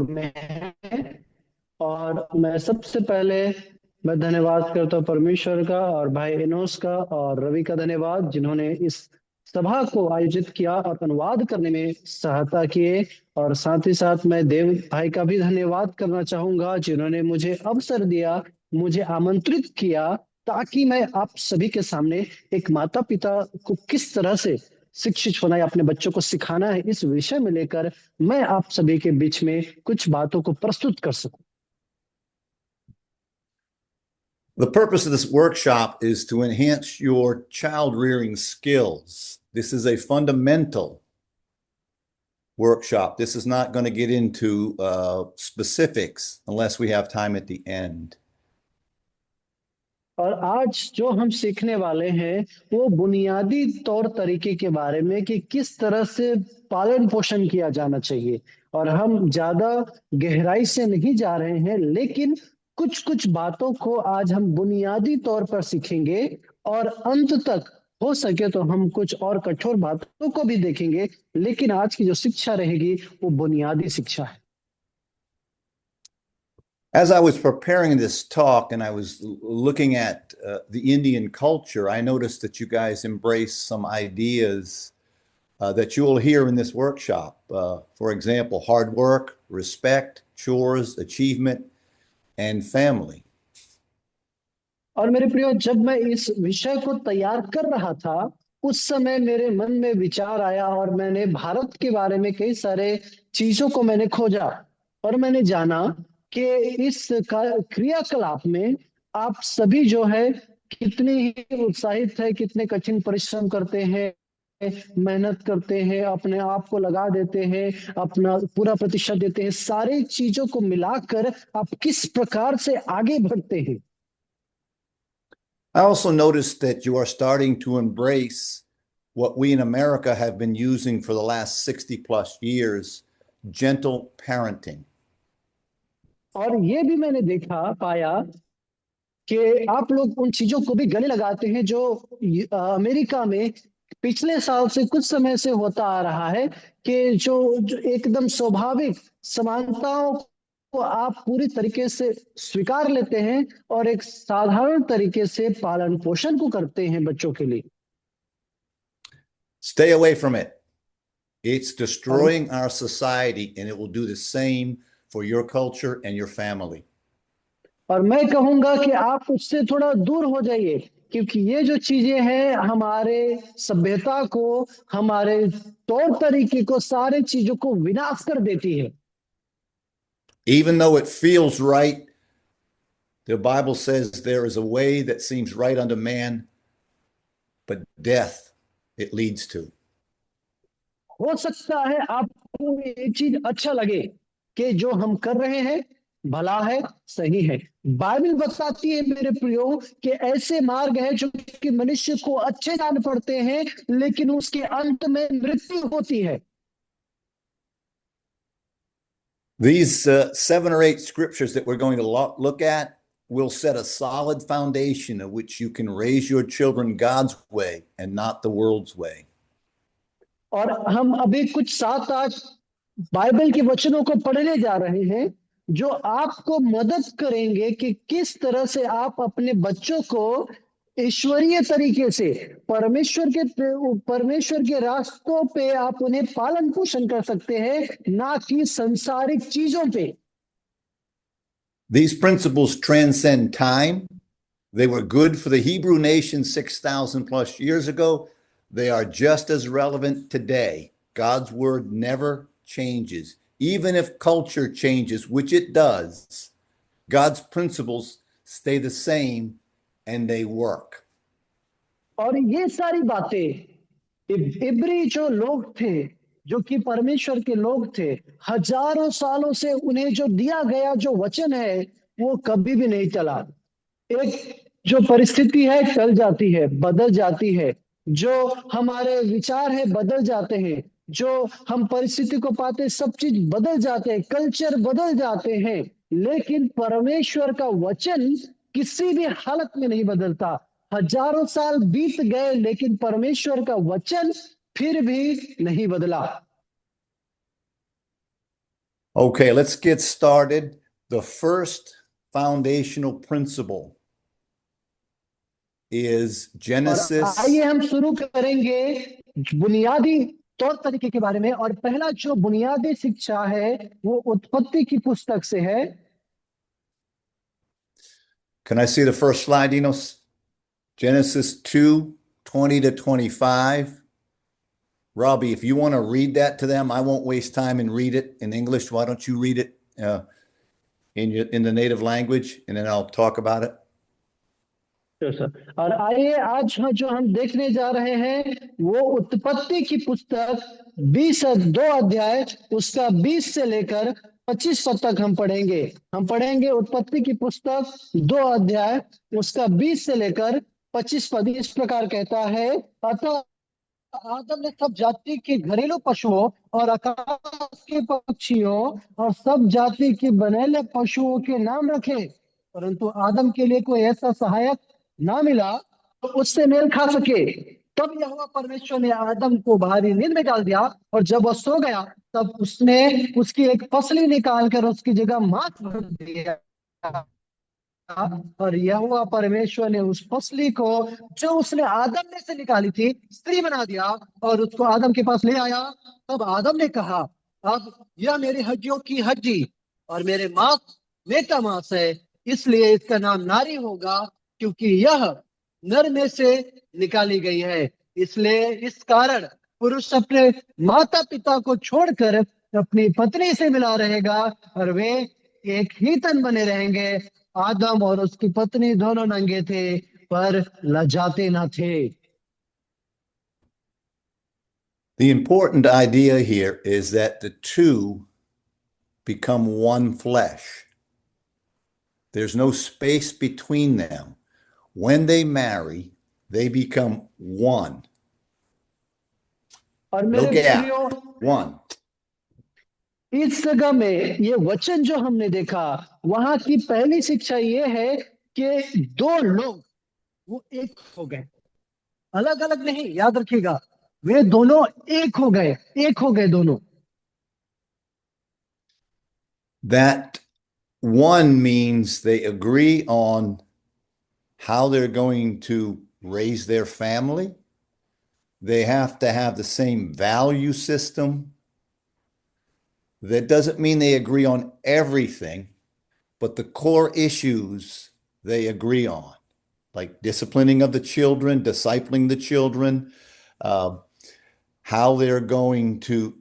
में है। और मैं सबसे पहले मैं धन्यवाद करता हूँ परमेश्वर का और भाई एनोस का और रवि का धन्यवाद, जिन्होंने इस सभा को आयोजित किया और अनुवाद करने में सहायता किए। और साथ ही साथ मैं देव भाई का भी धन्यवाद करना चाहूंगा, जिन्होंने मुझे अवसर दिया, मुझे आमंत्रित किया, ताकि मैं आप सभी के सामने एक माता पिता को किस तरह से शिक्षित होना है, अपने बच्चों को सिखाना है, इस विषय में लेकर मैं आप सभी के बीच में कुछ बातों को प्रस्तुत कर सकूं। The purpose of this workshop is to enhance your child rearing skills. This is a fundamental workshop. This is not going to get into specifics unless we have time at the end. और आज जो हम सीखने वाले हैं वो बुनियादी तौर तरीके के बारे में कि किस तरह से पालन पोषण किया जाना चाहिए। और हम ज्यादा गहराई से नहीं जा रहे हैं, लेकिन कुछ कुछ बातों को आज हम बुनियादी तौर पर सीखेंगे। और अंत तक हो सके तो हम कुछ और कठोर बातों को भी देखेंगे, लेकिन आज की जो शिक्षा रहेगी वो बुनियादी शिक्षा है। As I was preparing this talk and I was looking at the Indian culture, I noticed that you guys embrace some ideas that you will hear in this workshop. For example, hard work, respect, chores, achievement, and family. और मेरे प्रियो, जब मैं इस विषय को तैयार कर रहा था, उस समय मेरे मन में विचार आया और मैंने भारत के बारे में कई सारे चीजों को मैंने खोजा। और मैंने जाना कि इस क्रियाकलाप में आप सभी जो है कितने ही उत्साहित है, कितने कठिन परिश्रम करते हैं, मेहनत करते हैं, अपने आप को लगा देते हैं, अपना पूरा प्रतिशत देते हैं, सारी चीजों को मिलाकर आप किस प्रकार से आगे बढ़ते हैं। I also noticed that you are starting to embrace what we in America have been using for the last 60 plus years, gentle parenting. और ये भी मैंने देखा पाया कि आप लोग उन चीजों को भी गले लगाते हैं जो अमेरिका में पिछले साल से कुछ समय से होता आ रहा है, कि जो एकदम स्वाभाविक समानताओं को आप पूरी तरीके से स्वीकार लेते हैं और एक साधारण तरीके से पालन पोषण को करते हैं बच्चों के लिए। Stay away from it. It's और destroying our society, and it will do the same for your culture and your family. और मैं कहूंगा कि आप उससे थोड़ा दूर हो जाइए, क्योंकि ये जो चीजें हैं हमारे सभ्यता को, हमारे तौर तरीके को, सारे चीजों को विनाश कर देती है। Even though it feels right, the Bible says there is a way that seems right unto man, but death it leads to. हो सकता है आपको ये चीज अच्छा लगे कि जो हम कर रहे हैं भला है, सही है। बाइबल बताती है मेरे प्रियो कि ऐसे मार्ग है जो कि मनुष्य को अच्छे जान पड़ते हैं, लेकिन उसके अंत में मृत्यु होती है। These 7 or 8 scriptures that we're going to look at will set a solid foundation of which you can raise your children God's way and not the world's way. और हम अभी कुछ 7-8 बाइबल के वचनों को पढ़ने जा रहे हैं, जो आपको मदद करेंगे कि किस तरह से आप अपने बच्चों को ईश्वरीय तरीके से परमेश्वर के रास्तों पे आप उन्हें पालन पोषण कर सकते हैं, ना कि संसारिक चीजों पे। These principles transcend time. They were good for the Hebrew nation 6,000 plus years ago. They are just as relevant today. God's word never changes. Even if culture changes, which it does, God's principles stay the same and they work. और ये सारी बातें इब्री जो लोग थे, जो कि परमेश्वर के लोग थे, हजारों सालों से उन्हें जो दिया गया जो वचन है वो कभी भी नहीं टला। एक जो परिस्थिति है टल जाती है, बदल जाती है, जो हमारे विचार है बदल जाते हैं, जो हम परिस्थिति को पाते सब चीज बदल जाते हैं, कल्चर बदल जाते हैं, लेकिन परमेश्वर का वचन किसी भी हालत में नहीं बदलता। हजारों साल बीत गए लेकिन परमेश्वर का वचन फिर भी नहीं बदला। Okay, let's get started. The first foundational principle is और Genesis. आइए हम शुरू करेंगे बुनियादी तौर तरीके के बारे में। और पहला जो बुनियादी शिक्षा है वो उत्पत्ति की पुस्तक से है। Can I see the first slide, Enos? Genesis 2:20-25. Robbie, if you want to read that to them, I won't waste time and read it in English. Why don't you read it in the native language, and then I'll talk about it. Sir, और आइए आज जो हम देखने जा रहे हैं वो उत्पत्ति की पुस्तक 2 अध्याय उसका 20 से लेकर 25 पद तक हम पढ़ेंगे उत्पत्ति की पुस्तक 2 अध्याय उसका 20 से लेकर 25 पद। इस प्रकार कहता है, अतः आदम ने सब जाति के घरेलू पशुओं और आकाश के पक्षियों और सब जाति के बनेले पशुओं के नाम रखे, परंतु आदम के लिए कोई ऐसा सहायक ना मिला तो उससे मेल खा सके। तब यहोवा परमेश्वर ने आदम को भारी नींद में डाल दिया, और जब वह सो गया तब उसने उसकी एक पसली निकालकर उसकी जगह मांस भर दिया, और यहोवा परमेश्वर ने उस फसली को जो उसने आदम में से निकाली थी स्त्री बना दिया और उसको आदम के पास ले आया। तब आदम ने कहा, अब यह मेरी हड्डियों की हड्डी और मेरे मांस में का मांस है, इसलिए इसका नाम नारी होगा, क्योंकि यह नर में से निकाली गई है। इसलिए इस कारण पुरुष अपने माता पिता को छोड़कर अपनी पत्नी से मिला रहेगा और वे एक ही तन बने रहेंगे। आदम और उसकी पत्नी दोनों नंगे थे पर लजाते न थे। The important idea here is that the two become one flesh. There's no space between them. When they marry, they become one. और No मेरे gap. प्रियो, One. इस जगह में ये वचन जो हमने देखा वहां की पहली शिक्षा ये है कि दो लोग वो एक हो गए, अलग अलग नहीं। याद रखिएगा, वे दोनों एक हो गए दोनों। That one means they agree on how they're going to raise their family. They have to have the same value system. That doesn't mean they agree on everything, but the core issues they agree on, like disciplining of the children, discipling the children, how they're going to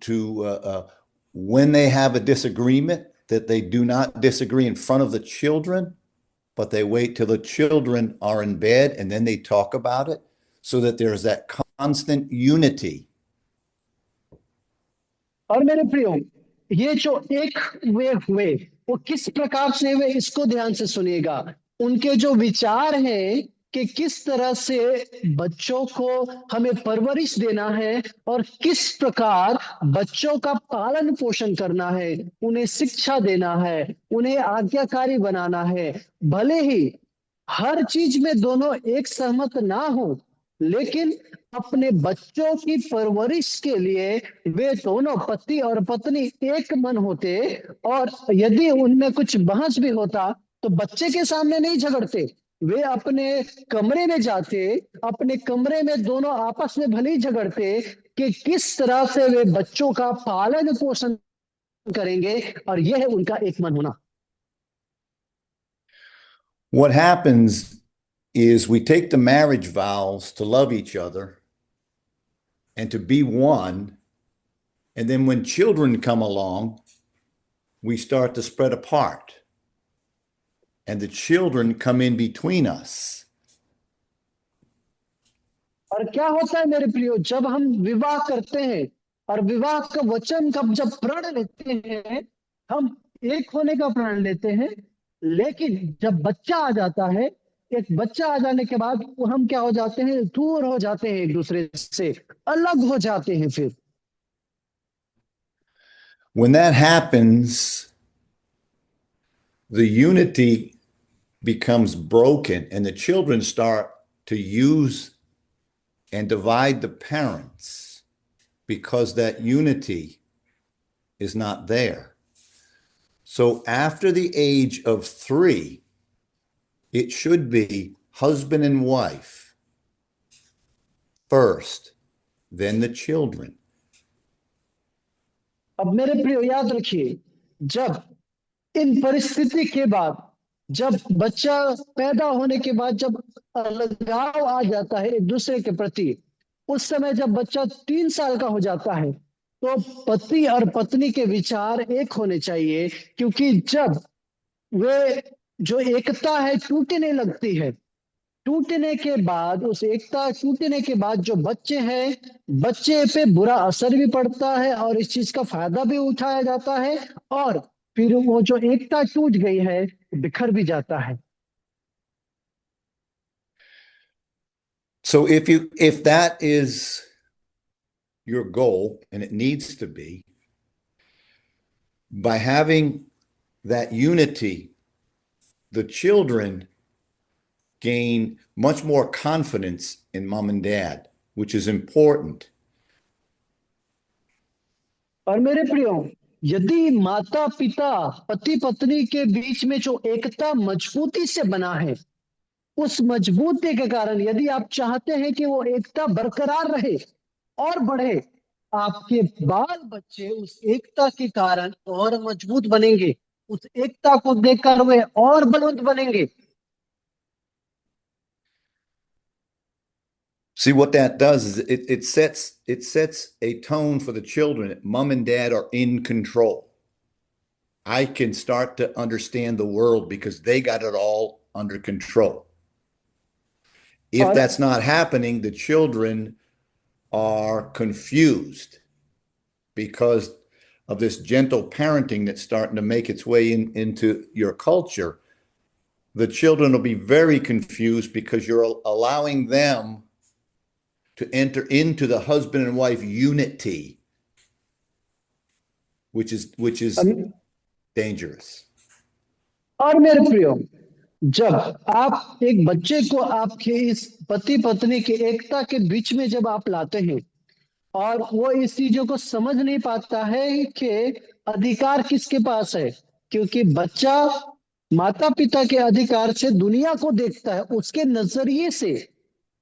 when they have a disagreement, that they do not disagree in front of the children, but they wait till the children are in bed and then they talk about it, so that there's that constant unity. और मेरे प्रियो, ये जो एक वे हुए वो किस प्रकार से हुए इसको ध्यान से सुनिएगा। उनके जो विचार हैं कि किस तरह से बच्चों को हमें परवरिश देना है और किस प्रकार बच्चों का पालन पोषण करना है, उन्हें शिक्षा देना है, उन्हें आज्ञाकारी बनाना है। भले ही हर चीज में दोनों एक सहमत ना हो, लेकिन अपने बच्चों की परवरिश के लिए वे दोनों पति और पत्नी एक मन होते, और यदि उनमें कुछ बहस भी होता तो बच्चे के सामने नहीं झगड़ते, वे अपने कमरे में जाते, अपने कमरे में दोनों आपस में भले ही झगड़ते कि किस तरह से वे बच्चों का पालन पोषण करेंगे, और यह है उनका एक मन होना। What happens is we take the marriage vows to love each other and to be one. And then when children come along, we start to spread apart. And the children come in between us. और क्या होता है मेरे प्रियो, जब हम विवाह करते हैं और विवाह का वचन का जब प्रण लेते हैं, हम एक होने का प्रण लेते हैं, लेकिन जब बच्चा आ जाता है, एक बच्चा आ जाने के बाद वो हम क्या हो जाते हैं, दूर हो जाते हैं, एक दूसरे से अलग हो जाते हैं। फिर When that happens, the unity becomes broken and the children start to use and divide the parents because that unity is not there. So after the age of 3, it should be husband and wife first, then the children. अब मेरे प्रियो याद रखिए, जब इन परिस्थिति के बाद, जब बच्चा पैदा होने के बाद, जब अलगाव आ जाता है एक दूसरे के प्रति, उस समय जब बच्चा 3 साल का हो जाता है, तो पति और पत्नी के विचार एक होने चाहिए, क्योंकि जब वे जो एकता है टूटने लगती है, टूटने के बाद, उस एकता टूटने के बाद जो बच्चे हैं, बच्चे पे बुरा असर भी पड़ता है और इस चीज का फायदा भी उठाया जाता है, और फिर वो जो एकता टूट गई है बिखर भी जाता है। So if that is your goal, and it needs to be, by having that unity, the children gain much more confidence in mom and dad, which is important. और मेरे प्रियो, यदि माता पिता पति पत्नी के बीच में जो एकता मजबूती से बना है, उस मजबूती के कारण यदि आप चाहते हैं कि वो एकता बरकरार रहे और बढ़े, आपके बाल बच्चे उस एकता के कारण और मजबूत बनेंगे, उस एकता को देखकर वे और बलवंत बनेंगे। See, what that does is it sets a tone for the children. Mom and dad are in control. I can start to understand the world because they got it all under control. If और that's not happening, the children are confused because of this gentle parenting that's starting to make its way into your culture. The children will be very confused because you're allowing them to enter into the husband and wife unity, which is dangerous. और मेरे प्रियो, जब आप एक बच्चे को आपके इस पति पत्नी की एकता के बीच में जब आप लाते हैं, और वो इस चीजों को समझ नहीं पाता है कि अधिकार किसके पास है, क्योंकि बच्चा माता पिता के अधिकार से दुनिया को देखता है, उसके नजरिए से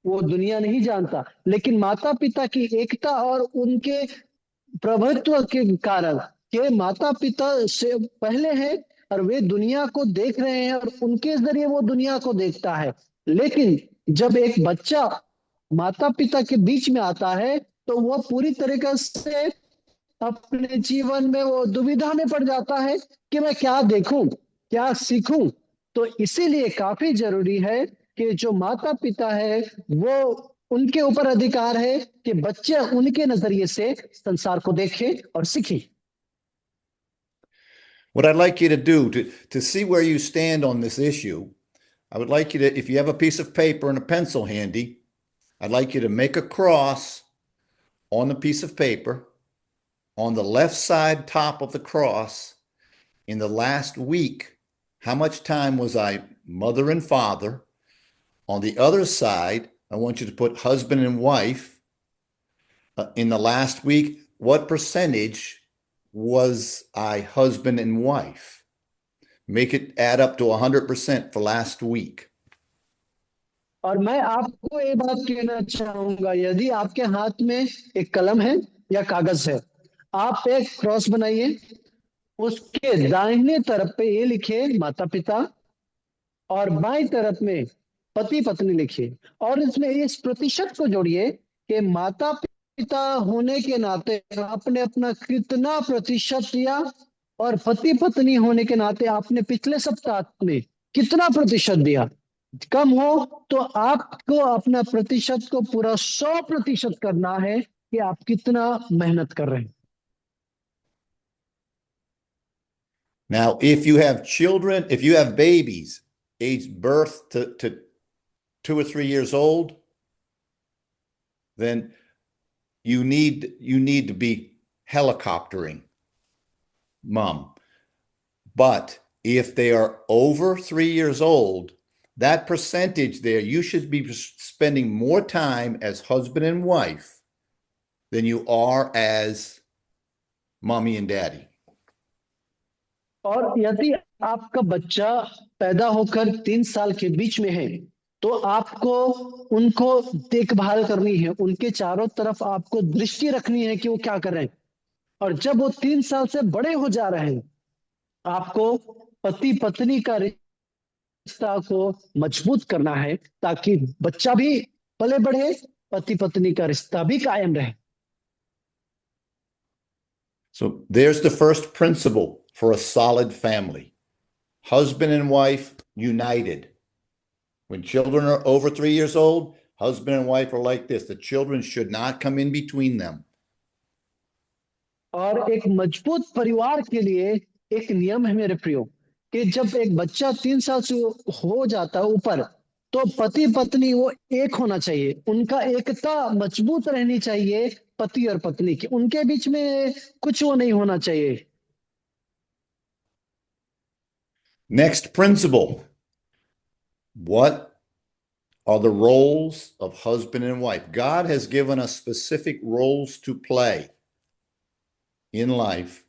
वो दुनिया नहीं जानता, लेकिन माता पिता की एकता और उनके प्रभुत्व के कारण, के माता पिता से पहले है और वे दुनिया को देख रहे हैं और उनके जरिए वो दुनिया को देखता है। लेकिन जब एक बच्चा माता पिता के बीच में आता है, तो वो पूरी तरीके से अपने जीवन में वो दुविधा में पड़ जाता है कि मैं क्या देखूं, क्या सीखूं। तो इसीलिए काफी जरूरी है कि जो माता पिता है, वो उनके ऊपर अधिकार है कि बच्चे उनके नजरिए से संसार को देखें और सीखें। What I'd like you to do to see where you stand on this issue, I would like you to, if you have a piece of paper and a pencil handy, I'd like you to make a cross on the piece of paper. On the left side top of the cross, in the last week, how much time was I mother and father? On the other side, I want you to put husband and wife. In the last week, what percentage was I husband and wife? Make it add up to 100% for last week. और मैं आपको ये बात कहना चाहूंगा, यदि आपके हाथ में एक कलम है या कागज है, आप एक क्रॉस बनाइए, उसके दाहिने तरफ पे ये लिखिए माता पिता, और बाईं तरफ में पति पत्नी लिखिए, और इसमें इस प्रतिशत को जोड़िए कि माता पिता होने के नाते आपने अपना कितना प्रतिशत दिया, और पति पत्नी होने के नाते आपने पिछले सप्ताह में कितना प्रतिशत दिया। कम हो तो आपको अपना प्रतिशत को पूरा 100% करना है कि आप कितना मेहनत कर रहे हैं। Now, if you have children, if you have babies aged birth to 2 or 3 years old, then you need to be helicoptering mom. But if they are over 3 years old, that percentage there, you should be spending more time as husband and wife than you are as mommy and daddy. और यदि आपका बच्चा पैदा होकर 3 साल के बीच में है, तो आपको उनको देखभाल करनी है, उनके चारों तरफ आपको दृष्टि रखनी है कि वो क्या कर रहे हैं। और जब वो 3 साल से बड़े हो जा रहे हैं, आपको पति पत्नी का रिश्ता को मजबूत करना है, ताकि बच्चा भी पले बढ़े, पति पत्नी का रिश्ता भी कायम रहे। So there's the first principle for a solid family. Husband and wife united. When children are over 3 years old, husband and wife are like this. The children should not come in between them. और एक मजबूत परिवार के लिए एक नियम है मेरे प्रियो, कि जब एक बच्चा 3 साल से हो जाता है ऊपर, तो पति पत्नी वो एक होना चाहिए, उनका एकता मजबूत रहनी चाहिए, पति और पत्नी की, उनके बीच में कुछ वो नहीं होना चाहिए। Next principle. What are the roles of husband and wife? God has given us specific roles to play in life.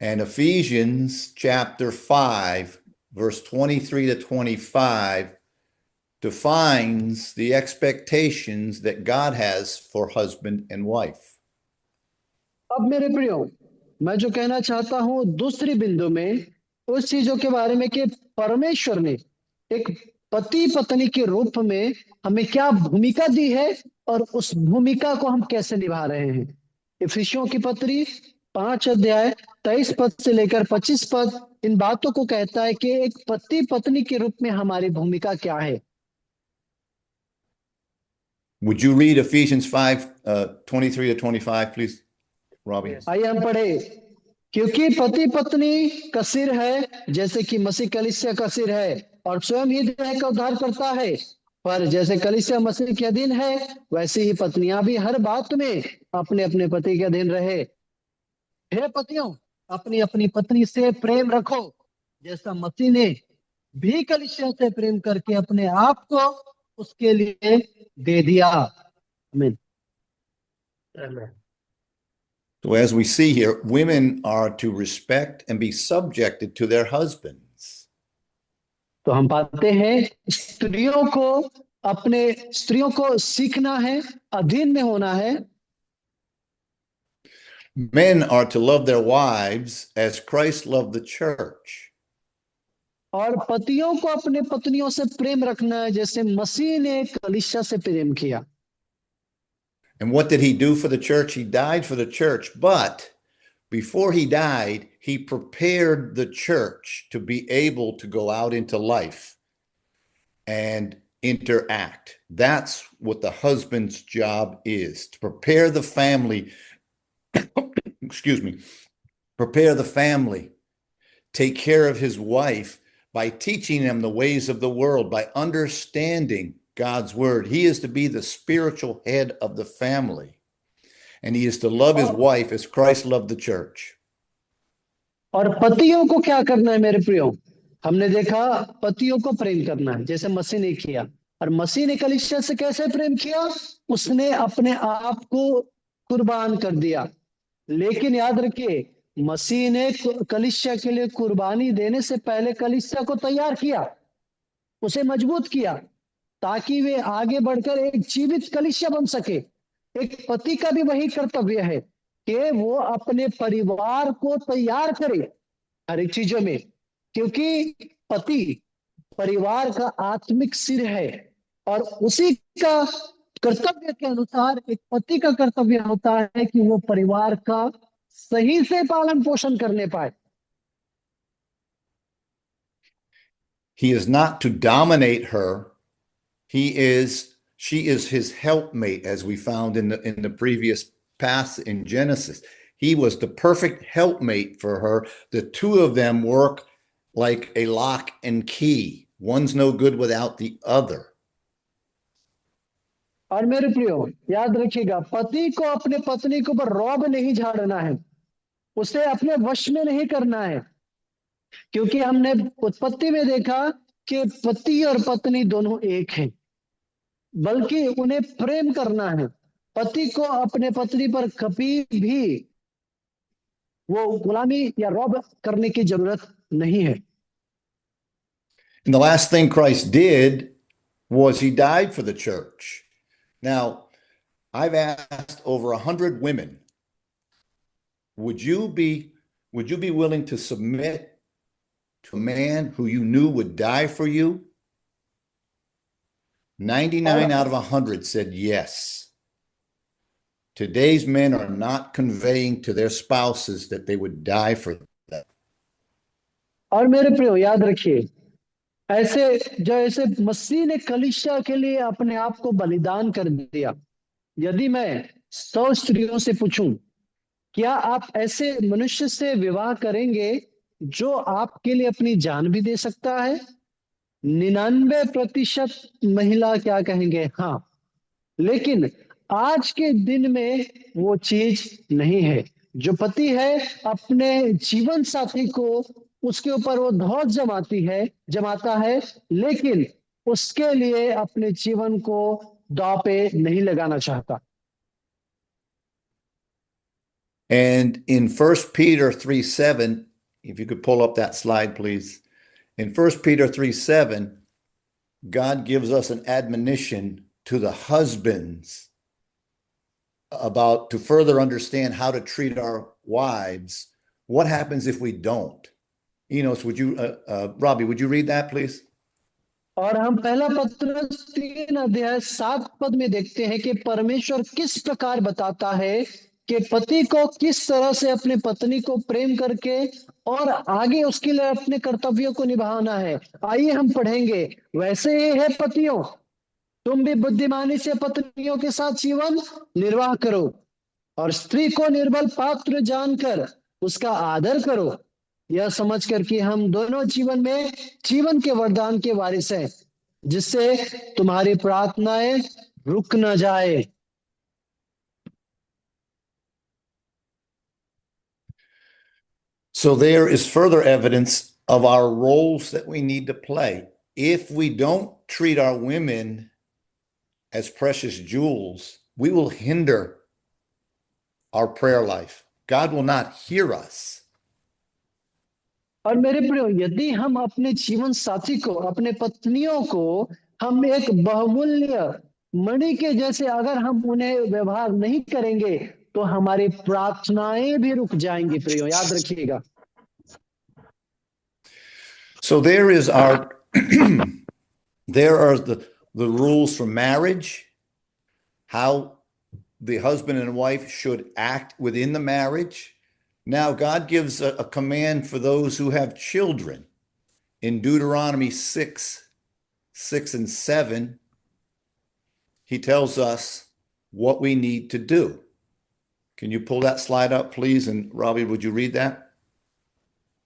And Ephesians chapter 5, verse 23 to 25 defines the expectations that God has for husband and wife. अब मेरे प्रियो, मैं जो कहना चाहता हूं दूसरी बिंदु में उस चीजों के बारे में कि परमेश्वर ने एक पति पत्नी के रूप में हमें क्या भूमिका दी है और उस भूमिका को हम कैसे निभा रहे हैं। इफिसियों की पत्री 5 अध्याय 23 पद से लेकर 25 पद इन बातों को कहता है कि एक पति पत्नी के रूप में हमारी भूमिका क्या है। Would you read Ephesians 5, 23 to 25, please, Robbie? आइए हम पढ़े। क्योंकि पति पत्नी का सिर है, जैसे कि मसीह कलीसिया का सिर है, और स्वयं ही देह का उद्धार करता है। पर जैसे कलीसिया मसीह के अधीन है, वैसे ही पत्नियां भी हर बात में अपने अपने पति के अधीन रहे। हे पतियों, अपनी अपनी पत्नी से प्रेम रखो, जैसा मसीह ने भी कलीसिया से प्रेम करके अपने आप को उसके लिए दे दिया। आमीन। So as we see here, women are to respect and be subjected to their husbands. तो हम पाते हैं स्त्रियों को सीखना है, अधीन में होना है। Men are to love their wives as Christ loved the church. और पतियों को अपने पत्नियों से प्रेम रखना है, जैसे मसीह ने कलीसिया से प्रेम किया। And what did he do for the church? He died for the church, but before he died, he prepared the church to be able to go out into life and interact. That's what the husband's job is, to prepare the family. Excuse me. Prepare the family. Take care of his wife by teaching them the ways of the world, by understanding God's word. He is to be the spiritual head of the family, and he is to love his wife as Christ loved the church. और पतियों को क्या करना है मेरे प्रियो? हमने देखा पतियों को प्रेम करना है, जैसे मसीह ने किया। और मसीह ने कलीसिया से कैसे प्रेम किया? उसने अपने आप को कुर्बान कर दिया। लेकिन याद रखिए, मसीह ने कलीसिया के लिए कुर्बानी देने से पहले कलीसिया को तैयार किया, उसे मजबूत किया, ताकि वे आगे बढ़कर एक जीवित कलीसिया बन सके। एक पति का भी वही कर्तव्य है कि वो अपने परिवार को तैयार करे हर एक चीजों में, क्योंकि पति परिवार का आत्मिक सिर है, और उसी का कर्तव्य के अनुसार एक पति का कर्तव्य होता है कि वो परिवार का सही से पालन पोषण करने पाए। He is not to dominate her. She is his helpmate, as we found in the previous passage in Genesis. He was the perfect helpmate for her. The two of them work like a lock and key. One's no good without the other. और मेरे प्रियो, याद रखिएगा, पति को अपने पत्नी के ऊपर रौब नहीं झाड़ना है, उसे अपने वश में नहीं करना है, क्योंकि हमने उत्पत्ति में देखा कि पति और पत्नी दोनों एक हैं, बल्कि उन्हें प्रेम करना है। पति को अपने पत्नी पर कभी भी वो गुलामी या रौब करने की जरूरत नहीं है। And the last thing Christ did was he died for the church. Now, I've asked over 100 women, would you be willing to submit to a man who you knew would die for you? 99 out of 100 said yes. Today's men are not conveying to their spouses that they would die for them. और मेरे प्रियो याद रखिए, ऐसे मसीह ने कलीसिया के लिए अपने आप को बलिदान कर दिया। यदि मैं 100 स्त्रियों से पूछूं, क्या आप ऐसे मनुष्य से विवाह करेंगे जो आपके लिए अपनी जान भी दे सकता है? 99% महिला क्या कहेंगे? हाँ। लेकिन आज के दिन में वो चीज नहीं है। जो पति है अपने जीवन साथी को, उसके ऊपर वो धौंस जमाता है, लेकिन उसके लिए अपने जीवन को दांव पे नहीं लगाना चाहता। And in 1 Peter 3:7, if you could pull up that slide, please. In 1 Peter 3:7, God gives us an admonition to the husbands about to further understand how to treat our wives. What happens if we don't? Enos, Robbie, would you read that, please? और हम पहला पत्रस 3:7 में देखते हैं कि परमेश्वर किस प्रकार बताता है कि पति को किस तरह से अपने पत्नी को प्रेम करके और आगे उसके लिए अपने कर्तव्यों को निभाना है। आइए हम पढ़ेंगे। वैसे ही है पतियों, तुम भी बुद्धिमानी से पत्नियों के साथ जीवन निर्वाह करो और स्त्री को निर्बल पात्र जानकर उसका आदर करो, यह समझकर कि हम दोनों जीवन के वरदान के वारिस हैं, जिससे तुम्हारी प्रार्थनाएं रुक न जाए। So there is further evidence of our roles that we need to play. If we don't treat our women as precious jewels, we will hinder our prayer life. God will not hear us. और मेरे प्रियो, यदि हम अपने जीवन साथी को, अपने पत्नियों को हम एक बहुमूल्य मणि के जैसे अगर हम उन्हें व्यवहार नहीं करेंगे तो हमारी प्रार्थनाएं भी रुक जाएंगी। प्रियो याद रखिएगा। So there is there are the rules for marriage, how the husband and wife should act within the marriage. Now, God gives a command for those who have children. In Deuteronomy 6 and 7, he tells us what we need to do. Can you pull that slide up, please? And Robbie, would you read that?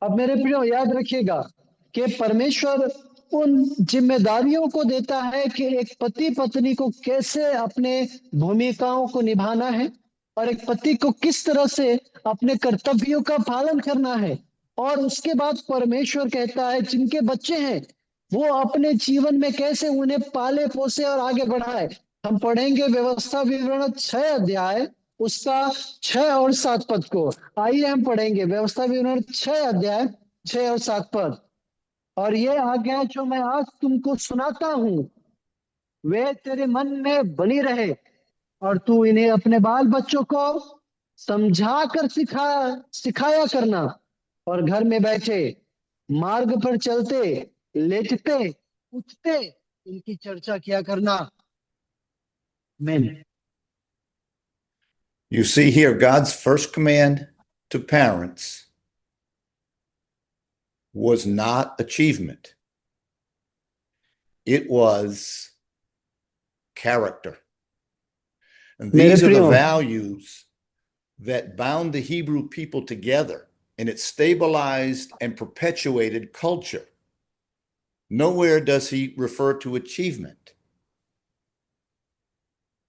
अब मेरे प्रियो याद रखिएगा कि परमेश्वर उन जिम्मेदारियों को देता है कि एक पति पत्नी को कैसे अपने भूमिकाओं को निभाना है और एक पति को किस तरह से अपने कर्तव्यों का पालन करना है। और उसके बाद परमेश्वर कहता है जिनके बच्चे हैं वो अपने जीवन में कैसे उन्हें पाले पोसे और आगे बढ़ाए। हम पढ़ेंगे व्यवस्था विवरण 6 अध्याय उसका 6 और 7 पद को। आइए हम पढ़ेंगे व्यवस्था विवरण 6 अध्याय 6 और 7 पद। और ये आज्ञा जो मैं आज तुमको सुनाता हूं वे तेरे मन में बनी रहे और तू इन्हें अपने बाल बच्चों को समझा कर सिखाया करना और घर में बैठे मार्ग पर चलते लेटते उठते इनकी चर्चा किया करना। आमीन। You see here God's first command to parents was not achievement. It was character. And these are the values that bound the Hebrew people together, and it stabilized and perpetuated culture. Nowhere does he refer to achievement.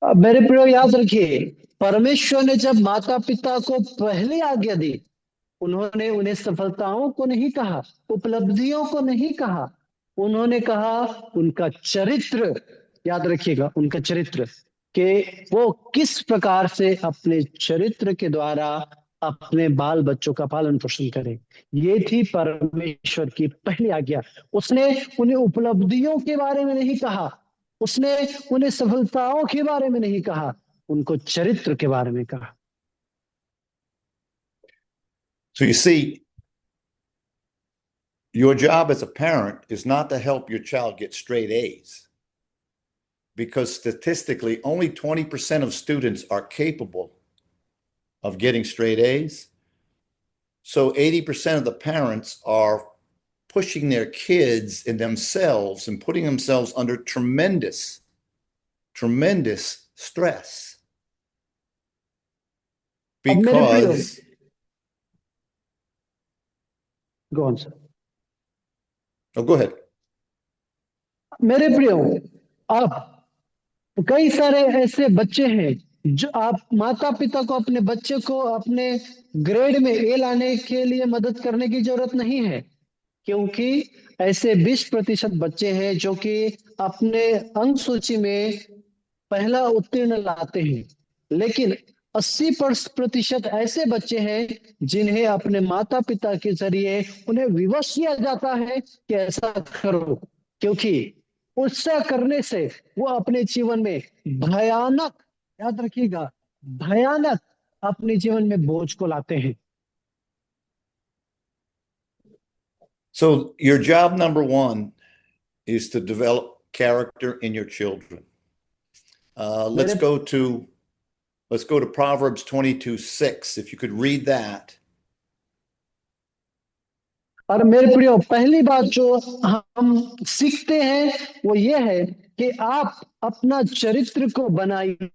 मेरे प्रियो याद रखिए, परमेश्वर ने जब माता पिता को पहली आज्ञा दी, उन्होंने उन्हें सफलताओं को नहीं कहा, उपलब्धियों को नहीं कहा, उन्होंने कहा उनका चरित्र। याद रखिएगा उनका चरित्र, कि वो किस प्रकार से अपने चरित्र के द्वारा अपने बाल बच्चों का पालन पोषण करें। ये थी परमेश्वर की पहली आज्ञा। उसने उन्हें उपलब्धियों के बारे में नहीं कहा, उसने उन्हें सफलताओं के बारे में नहीं कहा, उनको चरित्र के बारे में कहा। So you see, your job as a parent is not to help your child get straight A's, because statistically, only 20% of students are capable of getting straight A's. So 80% of the parents are pushing their kids and themselves and putting themselves under tremendous stress अब मेरे प्रियो, because go on, sir. oh, go ahead. मेरे प्रियो, अब कई सारे ऐसे बच्चे हैं जो आप माता पिता को अपने बच्चे को अपने ग्रेड में ए लाने के लिए मदद करने की जरूरत नहीं है, क्योंकि ऐसे 20% बच्चे हैं जो कि अपने अंक सूची में पहला उत्तीर्ण लाते हैं, लेकिन 80% ऐसे बच्चे हैं जिन्हें अपने माता पिता के जरिए उन्हें विवश किया जाता है कि ऐसा करो, क्योंकि उससे करने से वो अपने जीवन में भयानक, याद रखिएगा, भयानक अपने जीवन में बोझ को लाते हैं। So your job number one is to develop character in your children. Let's मेरे go to Proverbs 22:6. If you could read that. और मेरे प्रियो, पहली बात जो हम सीखते हैं वो ये है कि आप अपना चरित्र को बनाइए,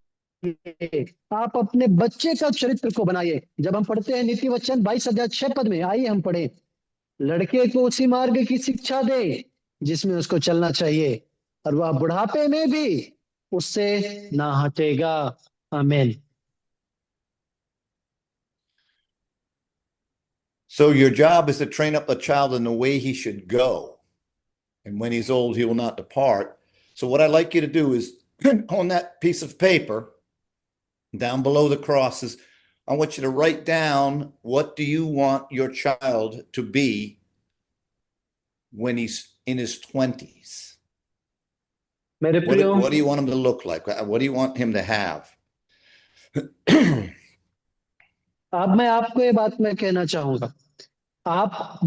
आप अपने बच्चे का चरित्र को बनाइए। जब हम पढ़ते हैं नीति वचन 22 अध्याय 6 पद में, आइए हम पढ़े, लड़के को उसी मार्ग की शिक्षा दे जिसमें उसको चलना चाहिए, और वह बुढ़ापे में भी उससे ना हटेगा। आमीन। So your job is to train up a child in the way he should go. And when he's old, he will not depart. So what I'd like you to do is on that piece of paper, down below the crosses, I want you to write down, what do you want your child to be when he's in his 20s? मेरे प्रियो, What do you want him to look like? What do you want him to have? अब मैं आपको ये बात मैं कहना चाहूंगा, आप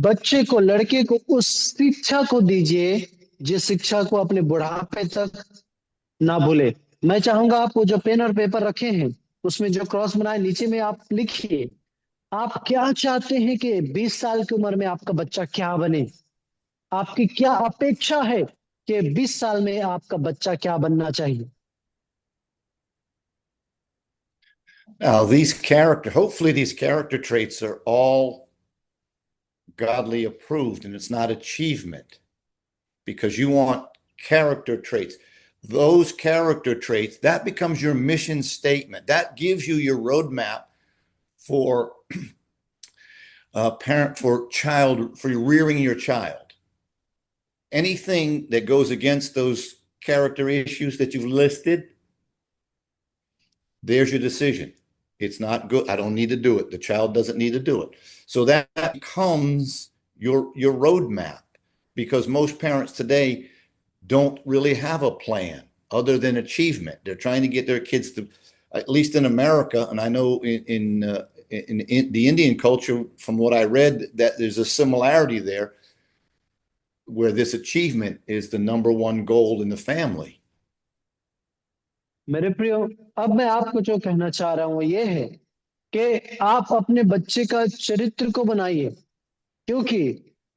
बच्चे को, लड़के को उस शिक्षा को दीजिए जिस शिक्षा को अपने बुढ़ापे तक ना भूले। मैं चाहूंगा आप वो जो पेन और पेपर रखे हैं उसमें जो क्रॉस बनाए नीचे में आप लिखिए, आप क्या चाहते हैं कि 20 साल की उम्र में आपका बच्चा क्या बने, आपकी क्या अपेक्षा है कि 20 साल में आपका बच्चा क्या बनना चाहिए। Now, hopefully these character traits are all godly approved, and it's not achievement, because you want character traits. Those character traits, that becomes your mission statement. That gives you your roadmap for for rearing your child. Anything that goes against those character issues that you've listed, there's your decision. It's not good. I don't need to do it. The child doesn't need to do it. So that becomes your roadmap, because most parents today don't really have a plan other than achievement. They're trying to get their kids to, at least in America, and I know in the Indian culture, from what I read, that there's a similarity there, where this achievement is the number one goal in the family. मेरे प्रियो, अब मैं आपको जो कहना चाह रहा हूं ये है कि आप अपने बच्चे का चरित्र को बनाइए, क्योंकि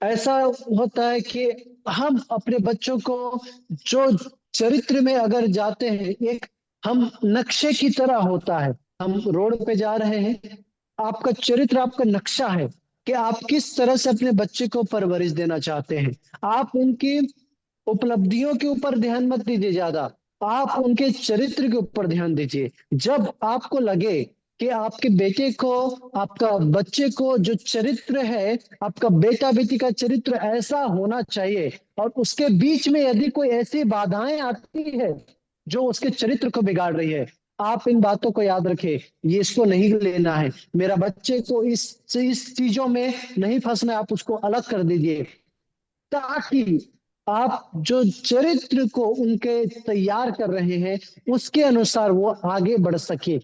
ऐसा होता है कि हम अपने बच्चों को जो चरित्र में अगर जाते हैं, एक हम नक्शे की तरह होता है, हम रोड पे जा रहे हैं, आपका चरित्र आपका नक्शा है कि आप किस तरह से अपने बच्चे को परवरिश देना चाहते हैं। आप उनकी उपलब्धियों के ऊपर ध्यान मत दीजिए ज्यादा, आप उनके चरित्र के ऊपर ध्यान दीजिए। जब आपको लगे कि आपके बेटे को, आपका बच्चे को जो चरित्र है, आपका बेटा बेटी का चरित्र ऐसा होना चाहिए, और उसके बीच में यदि कोई ऐसी बाधाएं आती है जो उसके चरित्र को बिगाड़ रही है, आप इन बातों को याद रखें, ये इसको नहीं लेना है, मेरा बच्चे को इस चीजों में नहीं फंसना है, आप उसको अलग कर दीजिए, ताकि आप जो चरित्र को उनके तैयार कर रहे हैं उसके अनुसार वो आगे बढ़ सके।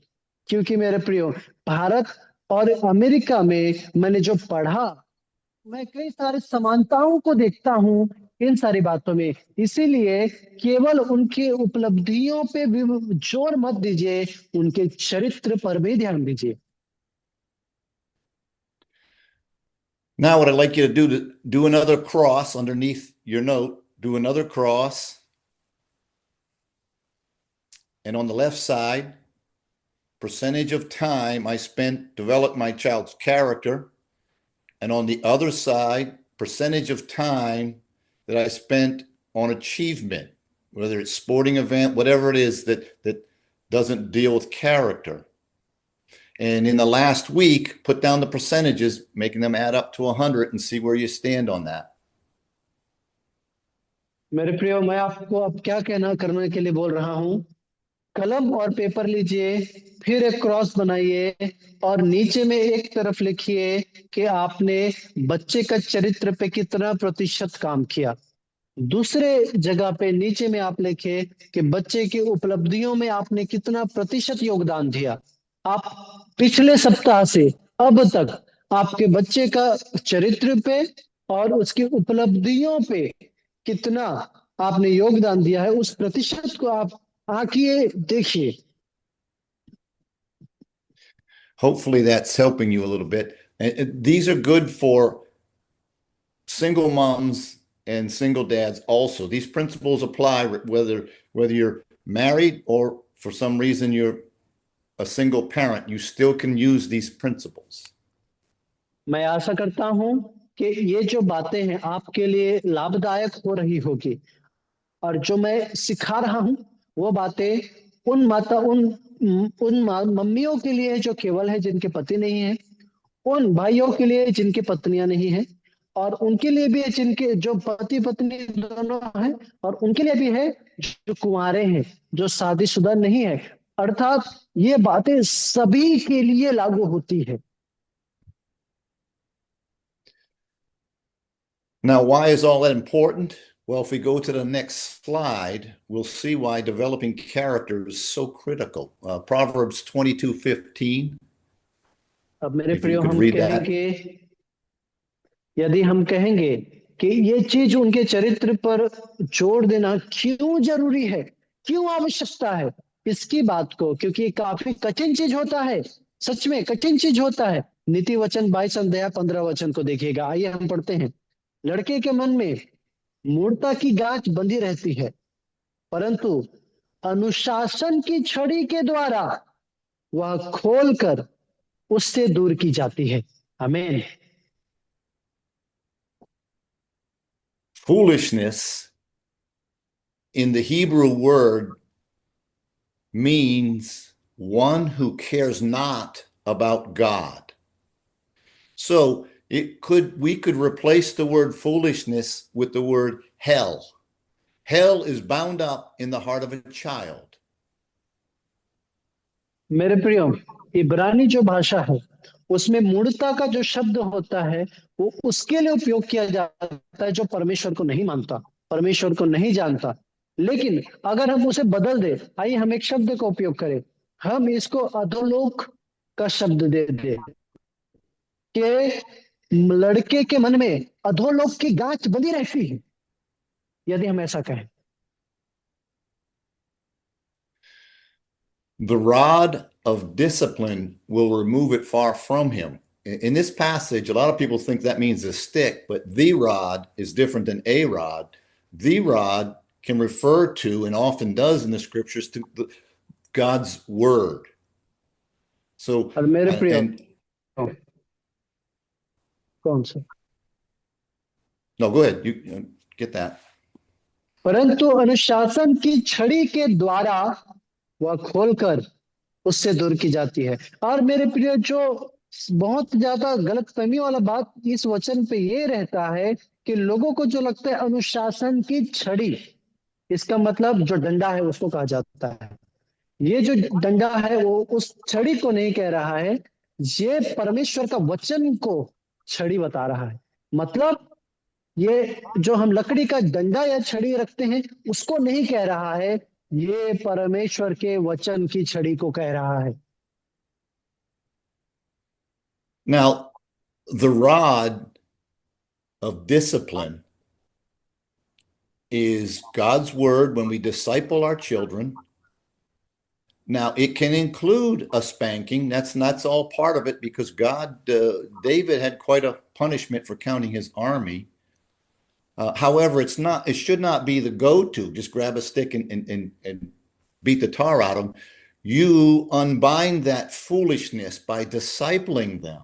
क्योंकि मेरे प्रियो, भारत और अमेरिका में मैंने जो पढ़ा, मैं कई सारी समानताओं को देखता हूं इन सारी बातों में। इसीलिए केवल उनके उपलब्धियों पे भी जोर मत दीजिए, उनके चरित्र पर भी ध्यान दीजिए। Now, what I'd like you to do another cross underneath your note. Do another cross. And on the left side, percentage of time I spent develop my child's character. And on the other side, percentage of time that I spent on achievement, whether it's sporting event, whatever it is that doesn't deal with character. And in the last week, put down the percentages, making them add up to 100 and see where you stand on that. मेरे प्रियो, मैं आपको अब क्या कहना करने के लिए बोल रहा हूं। कलम और पेपर लीजिए, फिर एक क्रॉस बनाइए और नीचे में एक तरफ लिखिए कि आपने बच्चे का चरित्र पे कितना प्रतिशत काम किया। दूसरे जगह पे नीचे में आप लिखे कि बच्चे की उपलब्धियों में आपने कितना प्रतिशत योगदान दिया। आप पिछले सप्ताह से अब तक आपके बच्चे का चरित्र पे और उसकी उपलब्धियों पे कितना आपने योगदान दिया है, उस प्रतिशत को आप आंकिए, देखिए। Hopefully that's helping you a little bit. And these are good for single moms and single dads also. These principles apply whether you're married or for some reason you're a single parent, you still can use these principles. मैं आशा करता हूं कि ये जो बातें हैं आपके लिए लाभदायक हो रही होगी, और जो मैं सिखा रहा हूं वो बातें उन मम्मियों के लिए जो केवल है, जिनके पति नहीं है, उन भाइयों के लिए जिनकी पत्नियां नहीं है, और उनके लिए भी है जिनके जो पति पत्नी दोनों हैं, और उनके लिए भी है जो कुंवारे हैं, जो शादीशुदा नहीं है। अर्थात ये बातें सभी के लिए लागू होती है। Now, why is all that important? Well, if we go to the next slide, we'll see why developing character is so critical. Proverbs 22:15. अब मेरे If you प्रियो, could हम read that. कहेंगे, यदि हम कहेंगे कि ये चीज उनके चरित्र पर जोर देना क्यों जरूरी है, क्यों आवश्यकता है इसकी बात को, क्योंकि ये काफी कठिन चीज होता है, सच में कठिन चीज होता है। नीति वचन 22 अध्याय 15 वचन को देखिएगा। आइए हम पढ़ते हैं। लड़के के मन में मूर्खता की गांठ बंधी रहती है, परंतु अनुशासन की छड़ी के द्वारा वह खोलकर उससे दूर की जाती है। आमीन। Foolishness in the Hebrew word means one who cares not about God. So we could replace the word foolishness with the word hell. Hell is bound up in the heart of a child. मेरे प्रियो, इब्रानी जो भाषा है उसमें मूढ़ता का जो शब्द होता है वो उसके लिए उपयोग किया जाता है जो परमेश्वर को नहीं मानता, परमेश्वर को नहीं जानता। लेकिन अगर हम उसे बदल दे, आइए हम एक शब्द का उपयोग करें, हम इसको अधोलोक का शब्द दे दे कि लड़के के मन में अधोलोक की गांठ बंधी रहती है, यदि हम ऐसा कहें। The rod of discipline will remove it far from him. In this passage, a lot of people think that means a stick, but the rod is different than a rod. The rod can refer to, and often does in the scriptures, to God's word. So, और मेरे प्रियो, and कौन सा? no, go ahead. You get that. परंतु अनुशासन की छड़ी के द्वारा वह खोलकर उससे दूर की जाती है। और मेरे प्रिय, जो बहुत ज्यादा गलतफहमी वाला बात इस वचन पे ये रहता है कि लोगों को जो लगता है अनुशासन की छड़ी, इसका मतलब जो डंडा है उसको कहा जाता है। ये जो डंडा है वो उस छड़ी को नहीं कह रहा है, ये परमेश्वर का वचन को छड़ी बता रहा है। मतलब ये जो हम लकड़ी का डंडा या छड़ी रखते हैं उसको नहीं कह रहा है, ये परमेश्वर के वचन की छड़ी को कह रहा है। Now, the rod of discipline is God's word when we disciple our children. Now, it can include a spanking. That's all part of it because David had quite a punishment for counting his army. However, it should not be the go-to. Just grab a stick and beat the tar out of them. You unbind that foolishness by discipling them,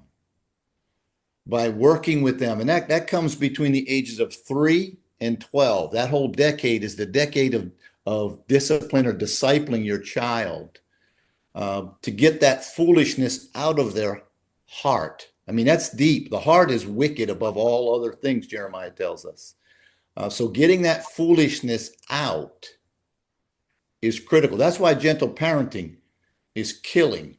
by working with them. And that comes between the ages of 3 and 12. That whole decade is the decade of discipline or discipling your child to get that foolishness out of their heart. I mean, that's deep. The heart is wicked above all other things, Jeremiah tells us. So getting that foolishness out is critical. That's why gentle parenting is killing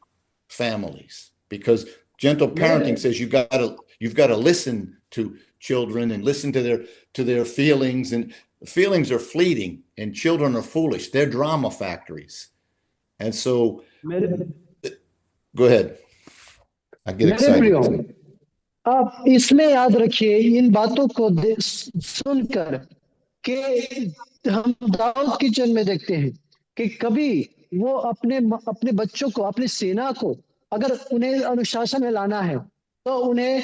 families, because gentle parenting says you've got to listen to children and listen to their feelings, and feelings are fleeting and children are foolish. They're drama factories. And so go ahead. I get मेरे प्रियो, excited. आप इसमें याद रखिए इन बातों को सुनकर कि हम दाऊद किचन में देखते हैं कि कभी वो अपने अपने बच्चों को, अपनी सेना को अगर उन्हें अनुशासन में लाना है तो उन्हें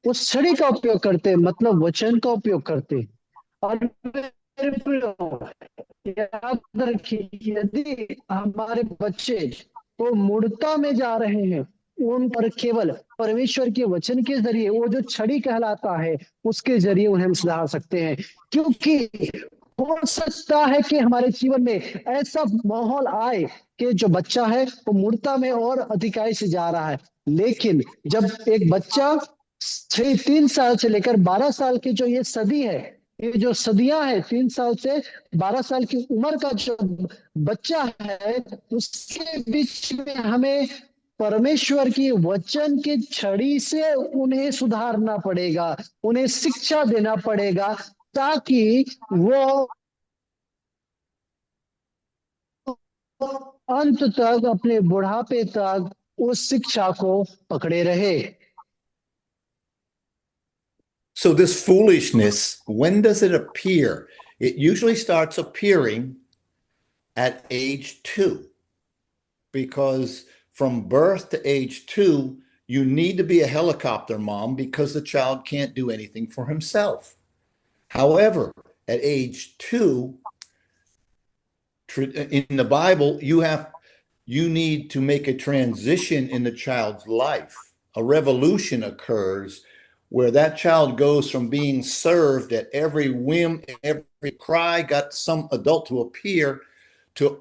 उस छड़ी का उपयोग करते हैं, मतलब वचन का उपयोग करते हैं। और मेरे प्रियो, याद रखिए यदि हमारे बच्चे वो मूर्खता में जा रहे हैं, उन पर केवल परमेश्वर के वचन के जरिए, वो जो छड़ी कहलाता है उसके जरिए उन्हें हम सुधार सकते हैं। क्योंकि हो सकता है कि हमारे जीवन में ऐसा माहौल आए कि जो बच्चा है वो मूर्खता में और अधिकाई से जा रहा है, लेकिन जब एक बच्चा 3 साल से लेकर 12 साल की जो ये सदी है, ये जो सदियां है, 3 साल से 12 साल की उम्र का जो बच्चा है, उसके बीच में हमें परमेश्वर की वचन की छड़ी से उन्हें सुधारना पड़ेगा, उन्हें शिक्षा देना पड़ेगा, ताकि वो अंत तक, अपने बुढ़ापे तक उस शिक्षा को पकड़े रहे। So this foolishness, when does it appear? It usually starts appearing at age 2, because from birth to age 2, you need to be a helicopter mom because the child can't do anything for himself. However, at age 2, in the Bible, you need to make a transition in the child's life. A revolution occurs where that child goes from being served at every whim, every cry, got some adult to appear, to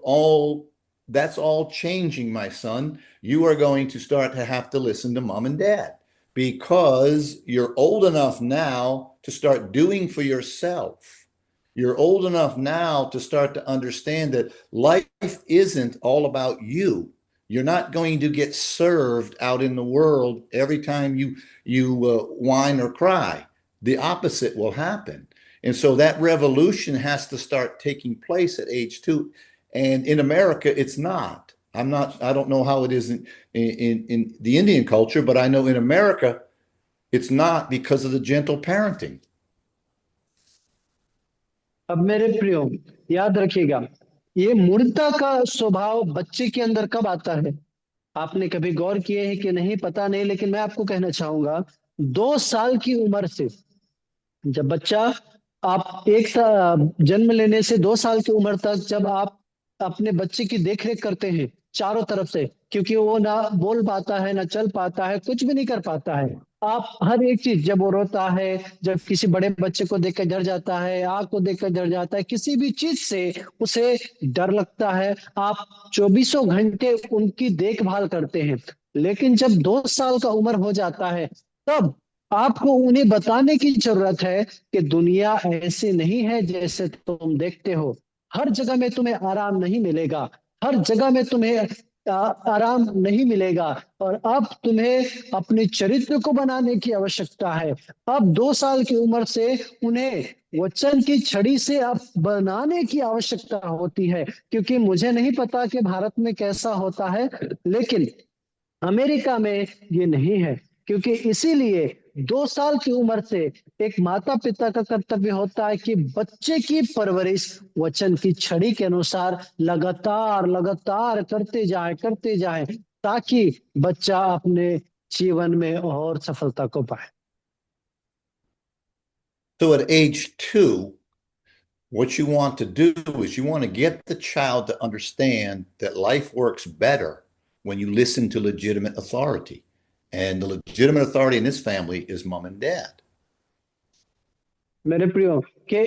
that's all changing, my son. You are going to start to have to listen to mom and dad because you're old enough now to start doing for yourself. You're old enough now to start to understand that life isn't all about you. You're not going to get served out in the world every time you whine or cry. The opposite will happen. And so that revolution has to start taking place at age 2. And in America, it's not. I don't know how it is in the Indian culture, but I know in America, it's not because of the gentle parenting. अब मेरे प्रियो, याद रखिएगा, ये मूर्खता का स्वभाव बच्चे के अंदर कब आता है? आपने कभी गौर किए हैं कि नहीं पता नहीं, लेकिन मैं आपको कहना चाहूंगा 2 साल की उम्र से, जब बच्चा, आप जन्म लेने से 2 साल की उम्र तक जब आप अपने बच्चे की देखरेख करते हैं चारों तरफ से, क्योंकि वो ना बोल पाता है, ना चल पाता है, कुछ भी नहीं कर पाता है, आप हर एक चीज, जब वो रोता है, जब किसी बड़े बच्चे को देखकर डर जाता है, आग को देखकर डर जाता है, किसी भी चीज से उसे डर लगता है, आप 24 घंटे उनकी देखभाल करते हैं। लेकिन जब 2 साल का उम्र हो जाता है, तब आपको उन्हें बताने की जरूरत है कि दुनिया ऐसे नहीं है जैसे तुम देखते हो। हर जगह में तुम्हें आराम नहीं मिलेगा, हर जगह में तुम्हें आराम नहीं मिलेगा। और अब तुम्हें अपने चरित्र को बनाने की आवश्यकता है। अब 2 साल की उम्र से उन्हें वचन की छड़ी से अब बनाने की आवश्यकता होती है। क्योंकि मुझे नहीं पता कि भारत में कैसा होता है, लेकिन अमेरिका में ये नहीं है। क्योंकि इसीलिए 2 साल की उम्र से एक माता पिता का कर्तव्य होता है कि बच्चे की परवरिश वचन की छड़ी के अनुसार लगातार लगातार करते जाए, ताकि बच्चा अपने जीवन में और सफलता को पाए। So at age 2, what you want to do is you want to get the child to understand that life works better when you listen to legitimate authority. And the legitimate authority in this family is mom and dad. मेरे प्रियो, के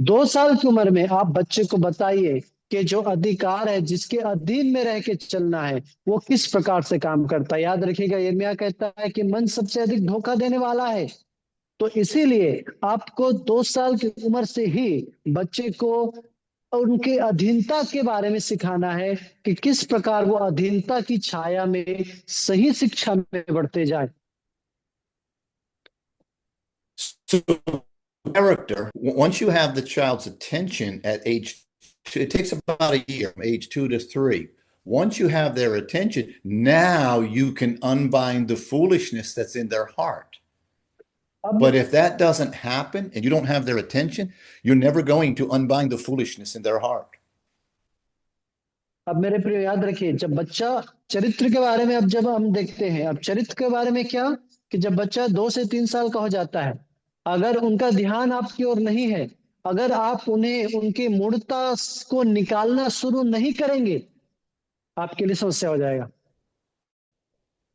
2 साल की उम्र में आप बच्चे को बताइए कि जो अधिकार है, जिसके अधीन में रह के चलना है, वो किस प्रकार से काम करता है। याद रखिएगा, यिर्मयाह कहता है कि मन सबसे अधिक धोखा देने वाला है। तो इसीलिए आपको 2 साल की उम्र से ही बच्चे को उनके अधीनता के बारे में सिखाना है कि किस प्रकार वो अधीनता की छाया में सही शिक्षा में बढ़ते जाए। So character, once you have the child's attention at age 2, it takes about a year, from age 2 to 3. Once you have their attention, now you can unbind the foolishness that's in their heart. अब But if that doesn't happen and you don't have their attention, you're never going to unbind the foolishness in their heart. अब मेरे प्रिय, याद रखिए, जब बच्चा चरित्र के बारे में, अब जब हम देखते हैं, अब चरित्र के बारे में क्या, कि जब बच्चा 2 से 3 साल का हो जाता है, अगर उनका ध्यान आपकी ओर नहीं है, अगर आप उन्हें उनकी मूर्खता को निकालना शुरू नहीं करेंगे, आपके लिए समस्या हो जाएगा।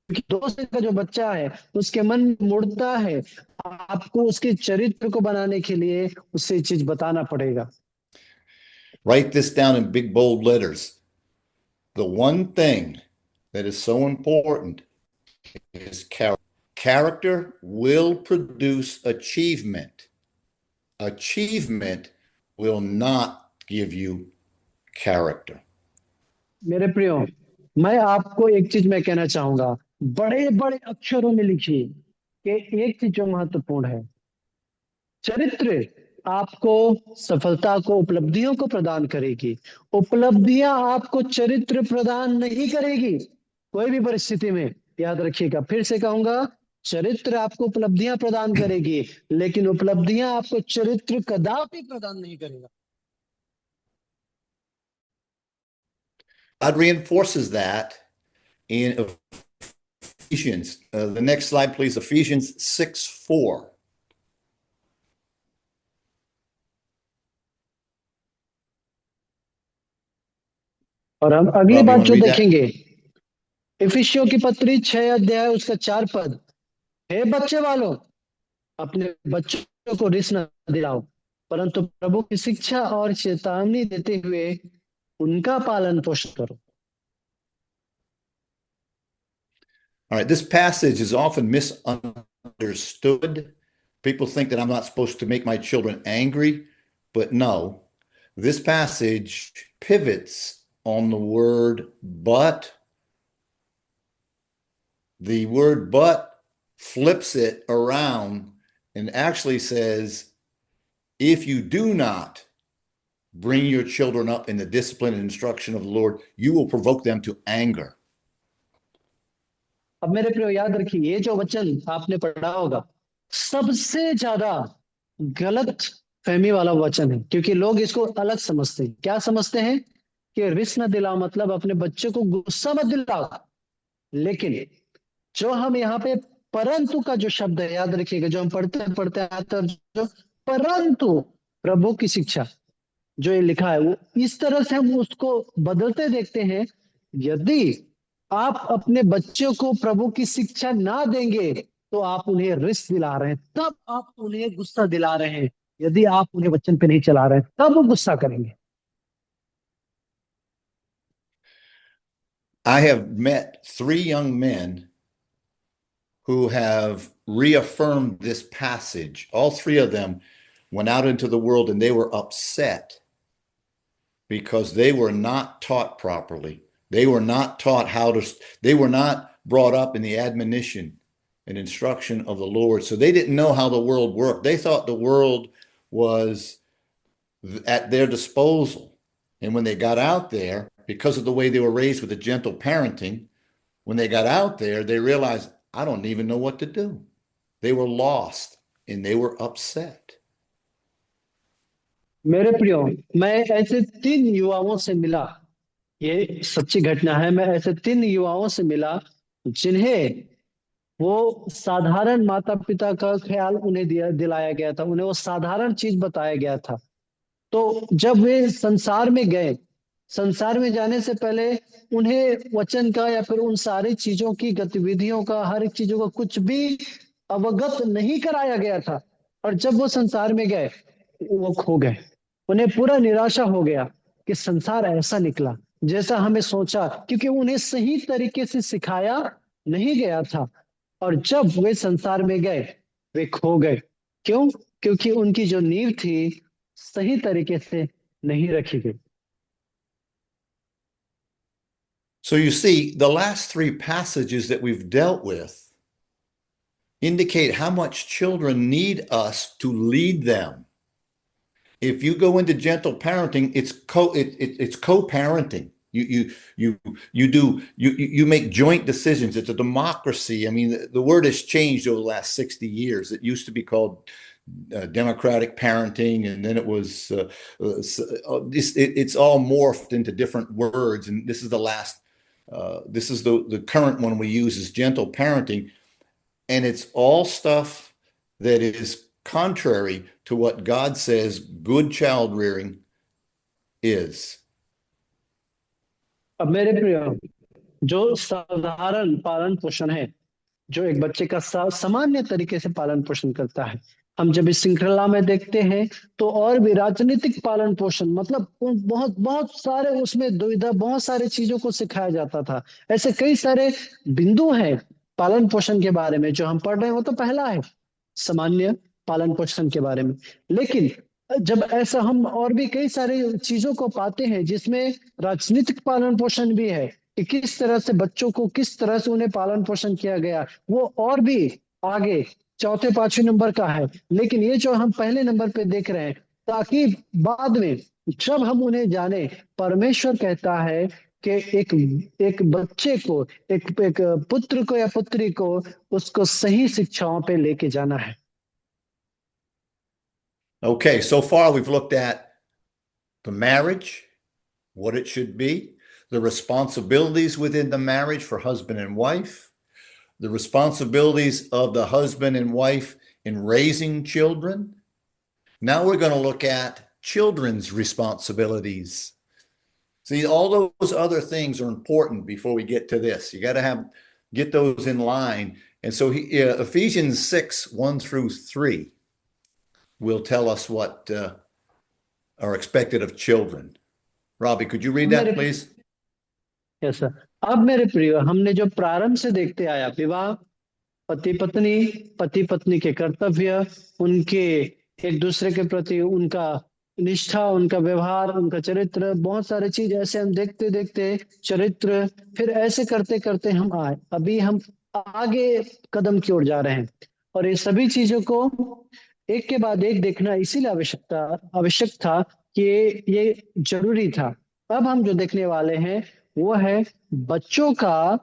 क्योंकि 2 साल का जो बच्चा है, उसके मन में मूर्खता है। आपको उसके चरित्र को बनाने के लिए उससे चीज बताना पड़ेगा। Write this down in big bold letters. The one thing that is so important is character. Character will produce achievement. Achievement will not give you character. मेरे प्रियो, मैं आपको एक चीज मैं कहना चाहूंगा, बड़े बड़े अक्षरों में लिखिए कि एक चीज जो महत्वपूर्ण है, चरित्र आपको सफलता को, उपलब्धियों को प्रदान करेगी। उपलब्धियां आपको चरित्र प्रदान नहीं करेगी कोई भी परिस्थिति में। याद रखिएगा, फिर से कहूंगा, चरित्र आपको उपलब्धियां प्रदान करेगी, लेकिन उपलब्धियां आपको चरित्र कदापि प्रदान नहीं करेगा। God reinforces that in Ephesians. The next slide, please. Ephesians 6:4. और हम अगली Rob, you बात want to जो read that? देखेंगे, इफिसियों की पत्री 6 अध्याय उसका 4 पद, हे बच्चे वालों, अपने बच्चों को रिस न दिलाओ, परंतु प्रभु की शिक्षा और चेतावनी देते हुए उनका पालन पोषण करो। All right, this passage is often misunderstood. People think that I'm not supposed to make my children angry, but no, this passage pivots on the word but. The word but flips it around and actually says, if you do not bring your children up in the discipline and instruction of the Lord, you will provoke them to anger. अब मेरे प्रियो, याद रखिए, ये जो वचन आपने पढ़ा होगा, सबसे ज्यादा गलत फहमी वाला वचन है। क्योंकि लोग इसको अलग समझते हैं। क्या समझते हैं कि रिस न दिलाओ मतलब अपने बच्चे को गुस्सा मत दिलाओ। लेकिन जो हम यहाँ पे परंतु का जो शब्द है, याद रखिएगा, जो हम पढ़ते आते हैं, जो परंतु प्रभु की शिक्षा जो ये लिखा है, वो इस तरह से हम उसको बदलते देखते हैं। यदि आप अपने बच्चों को प्रभु की शिक्षा ना देंगे, तो आप उन्हें रिस दिला रहे हैं, तब आप उन्हें गुस्सा दिला रहे हैं। यदि आप उन्हें वचन पे नहीं चला रहे हैं, तब वो गुस्सा करेंगे। I have met 3 young men who have reaffirmed this passage. All 3 of them went out into the world and they were upset because they were not taught properly. They were not taught they were not brought up in the admonition and instruction of the Lord. So they didn't know how the world worked. They thought the world was at their disposal. And when they got out there, because of the way they were raised with a gentle parenting, when they got out there, they realized, I don't even know what to do. They were lost and they were upset. मेरे प्रियो, मैं ऐसे 3 युवाओं से मिला। ये सच्ची घटना है। मैं ऐसे 3 युवाओं से मिला जिन्हें वो साधारण माता पिता का ख्याल उन्हें दिलाया गया था। उन्हें वो साधारण चीज बताया गया था। तो जब वे संसार में गए, संसार में जाने से पहले उन्हें वचन का या फिर उन सारी चीजों की गतिविधियों का, हर एक चीजों का कुछ भी अवगत नहीं कराया गया था। और जब वो संसार में गए, वो खो गए। उन्हें पूरा निराशा हो गया कि संसार ऐसा निकला जैसा हमें सोचा, क्योंकि उन्हें सही तरीके से सिखाया नहीं गया था। और जब वे संसार में गए, वे खो गए। क्यों? क्योंकि उनकी जो नींव थी सही तरीके से नहीं रखी गई। So you see, the last three passages that we've dealt with indicate how much children need us to lead them. If you go into gentle parenting, it's co-parenting. You make joint decisions. It's a democracy. I mean, the word has changed over the last 60 years. It used to be called democratic parenting, and then it was it's all morphed into different words. And this is the current one we use is gentle parenting, and it's all stuff that is contrary to what God says good child rearing is. अब मेरे प्रिय, जो साधारण पालन पोषण है, जो एक बच्चे का सामान्य तरीके से पालन पोषण करता है, हम जब इस श्रृंखला में देखते हैं तो और भी राजनीतिक पालन पोषण, मतलब बहुत बहुत सारे उसमें दुविधा, बहुत सारे चीजों को सिखाया जाता था। ऐसे कई सारे बिंदु हैं पालन पोषण के बारे में जो हम पढ़ रहे हैं। वो तो पहला है सामान्य पालन पोषण के बारे में। लेकिन जब ऐसा हम और भी कई सारे चीजों को पाते हैं जिसमें राजनीतिक पालन पोषण भी है कि किस तरह से बच्चों को, किस तरह से उन्हें पालन पोषण किया गया, वो और भी आगे चौथे पांचवें नंबर का है। लेकिन ये जो हम पहले नंबर पे देख रहे हैं, ताकि बाद में जब हम उन्हें जाने, परमेश्वर कहता है कि एक बच्चे को, एक पुत्र को या पुत्री को उसको सही शिक्षाओं पे लेके जाना है। Okay, so far we've looked at the marriage, what it should be, the responsibilities within the marriage for husband and wife, the responsibilities of the husband and wife in raising children. Now we're going to look at children's responsibilities. See, all those other things are important before we get to this. You got to get those in line. And so Ephesians 6:1-3 will tell us what are expected of children. Robbie, could you read that, please? Yes, sir. अब मेरे प्रिय, हमने जो प्रारंभ से देखते आया, विवाह, पति पत्नी के कर्तव्य, उनके एक दूसरे के प्रति उनका निष्ठा, उनका व्यवहार, उनका चरित्र, बहुत सारे चीज ऐसे हम देखते देखते चरित्र, फिर ऐसे करते करते हम आए, अभी हम आगे कदम की ओर जा रहे हैं। और ये सभी चीजों को एक के बाद एक देखना इसीलिए आवश्यक था कि ये जरूरी था। अब हम जो देखने वाले हैं वो है बच्चों का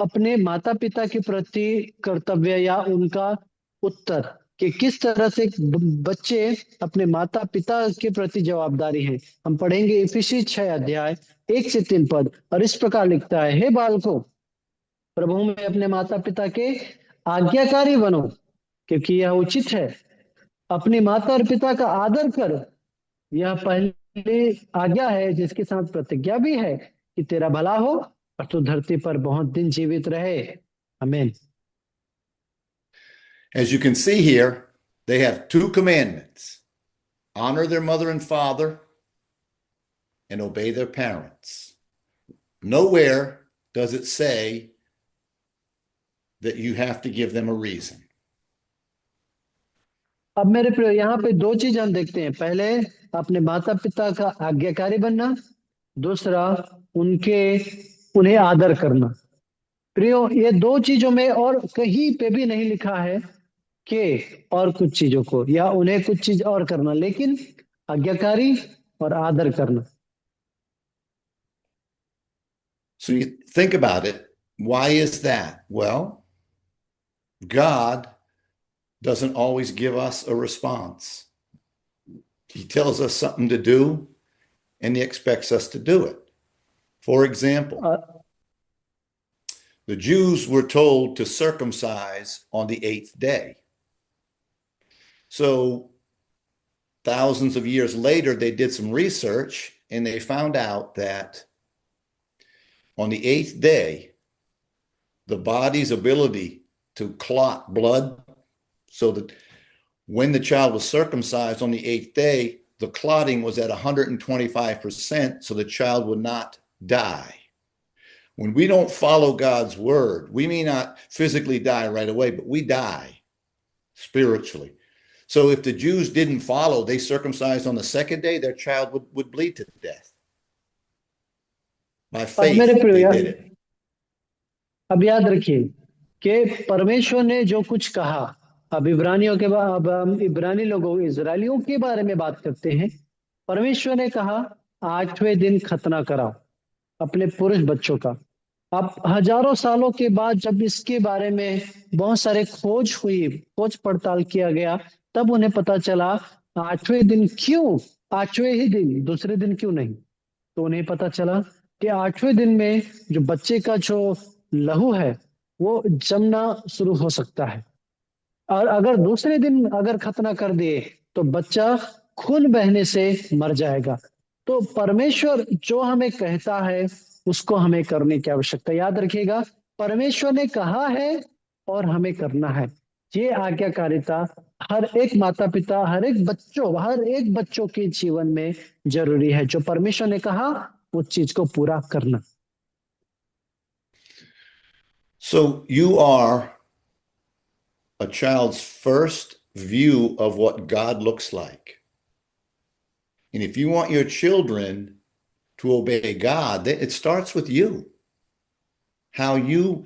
अपने माता पिता के प्रति कर्तव्य या उनका उत्तर, कि किस तरह से बच्चे अपने माता पिता के प्रति जवाबदारी है। हम पढ़ेंगे इफिसी 6:1-3 पद, और इस प्रकार लिखता है, हे बालकों, प्रभु में अपने माता पिता के आज्ञाकारी बनो, क्योंकि यह उचित है। अपनी माता और पिता का आदर कर, यह पहली आज्ञा है जिसके साथ प्रतिज्ञा भी है कि तेरा भला हो और तू धरती पर बहुत दिन जीवित रहे। आमीन। As you can see here, they have two commandments: honor their mother and father and obey their parents. Nowhere does it say that you have to give them a reason. अब मेरे प्रिय यहाँ पे दो चीज हम देखते हैं। पहले अपने माता पिता का आज्ञाकारी बनना, दूसरा उनके उन्हें आदर करना। प्रियो, ये दो चीजों में और कहीं पे भी नहीं लिखा है कि और कुछ चीजों को या उन्हें कुछ चीज और करना, लेकिन आज्ञाकारी और आदर करना। So you think about it. Why is that? Well, God doesn't always give us a response. He tells us something to do and he expects us to do it. For example, the Jews were told to circumcise on the 8th day. So thousands of years later, they did some research and they found out that on the 8th day, the body's ability to clot blood, so that when the child was circumcised on the 8th day, the clotting was at 125%, so the child would not die. When we don't follow God's word, we may not physically die right away, but we die spiritually. So if the Jews didn't follow, they circumcised on the 2nd day, their child would bleed to death. By अब मेरे faith, प्रिय, they did it. अब याद रखिए कि परमेश्वर ने जो कुछ कहा, अब इब्रानियों के अब हम इब्रानी लोगों इजरायलियों के बारे में बात करते हैं। परमेश्वर ने कहा 8वें दिन खतना कराओ अपने पुरुष बच्चों का। अब हजारों सालों के बाद जब इसके बारे में बहुत सारे खोज हुई, खोज पड़ताल किया गया, तब उन्हें पता चला 8वें दिन क्यों, 8वें ही दिन, दूसरे दिन क्यों नहीं। तो उन्हें पता चला कि 8वें दिन में जो बच्चे का जो लहू है वो जमना शुरू हो सकता है, और अगर दूसरे दिन अगर खतना कर दिए तो बच्चा खून बहने से मर जाएगा। तो परमेश्वर जो हमें कहता है उसको हमें करने की आवश्यकता। याद रखिएगा, परमेश्वर ने कहा है और हमें करना है। ये आज्ञाकारिता हर एक माता पिता, हर एक बच्चों के जीवन में जरूरी है। जो परमेश्वर ने कहा उस चीज को पूरा करना। So you are a child's first view of what God looks like. And if you want your children to obey God, it starts with you. How you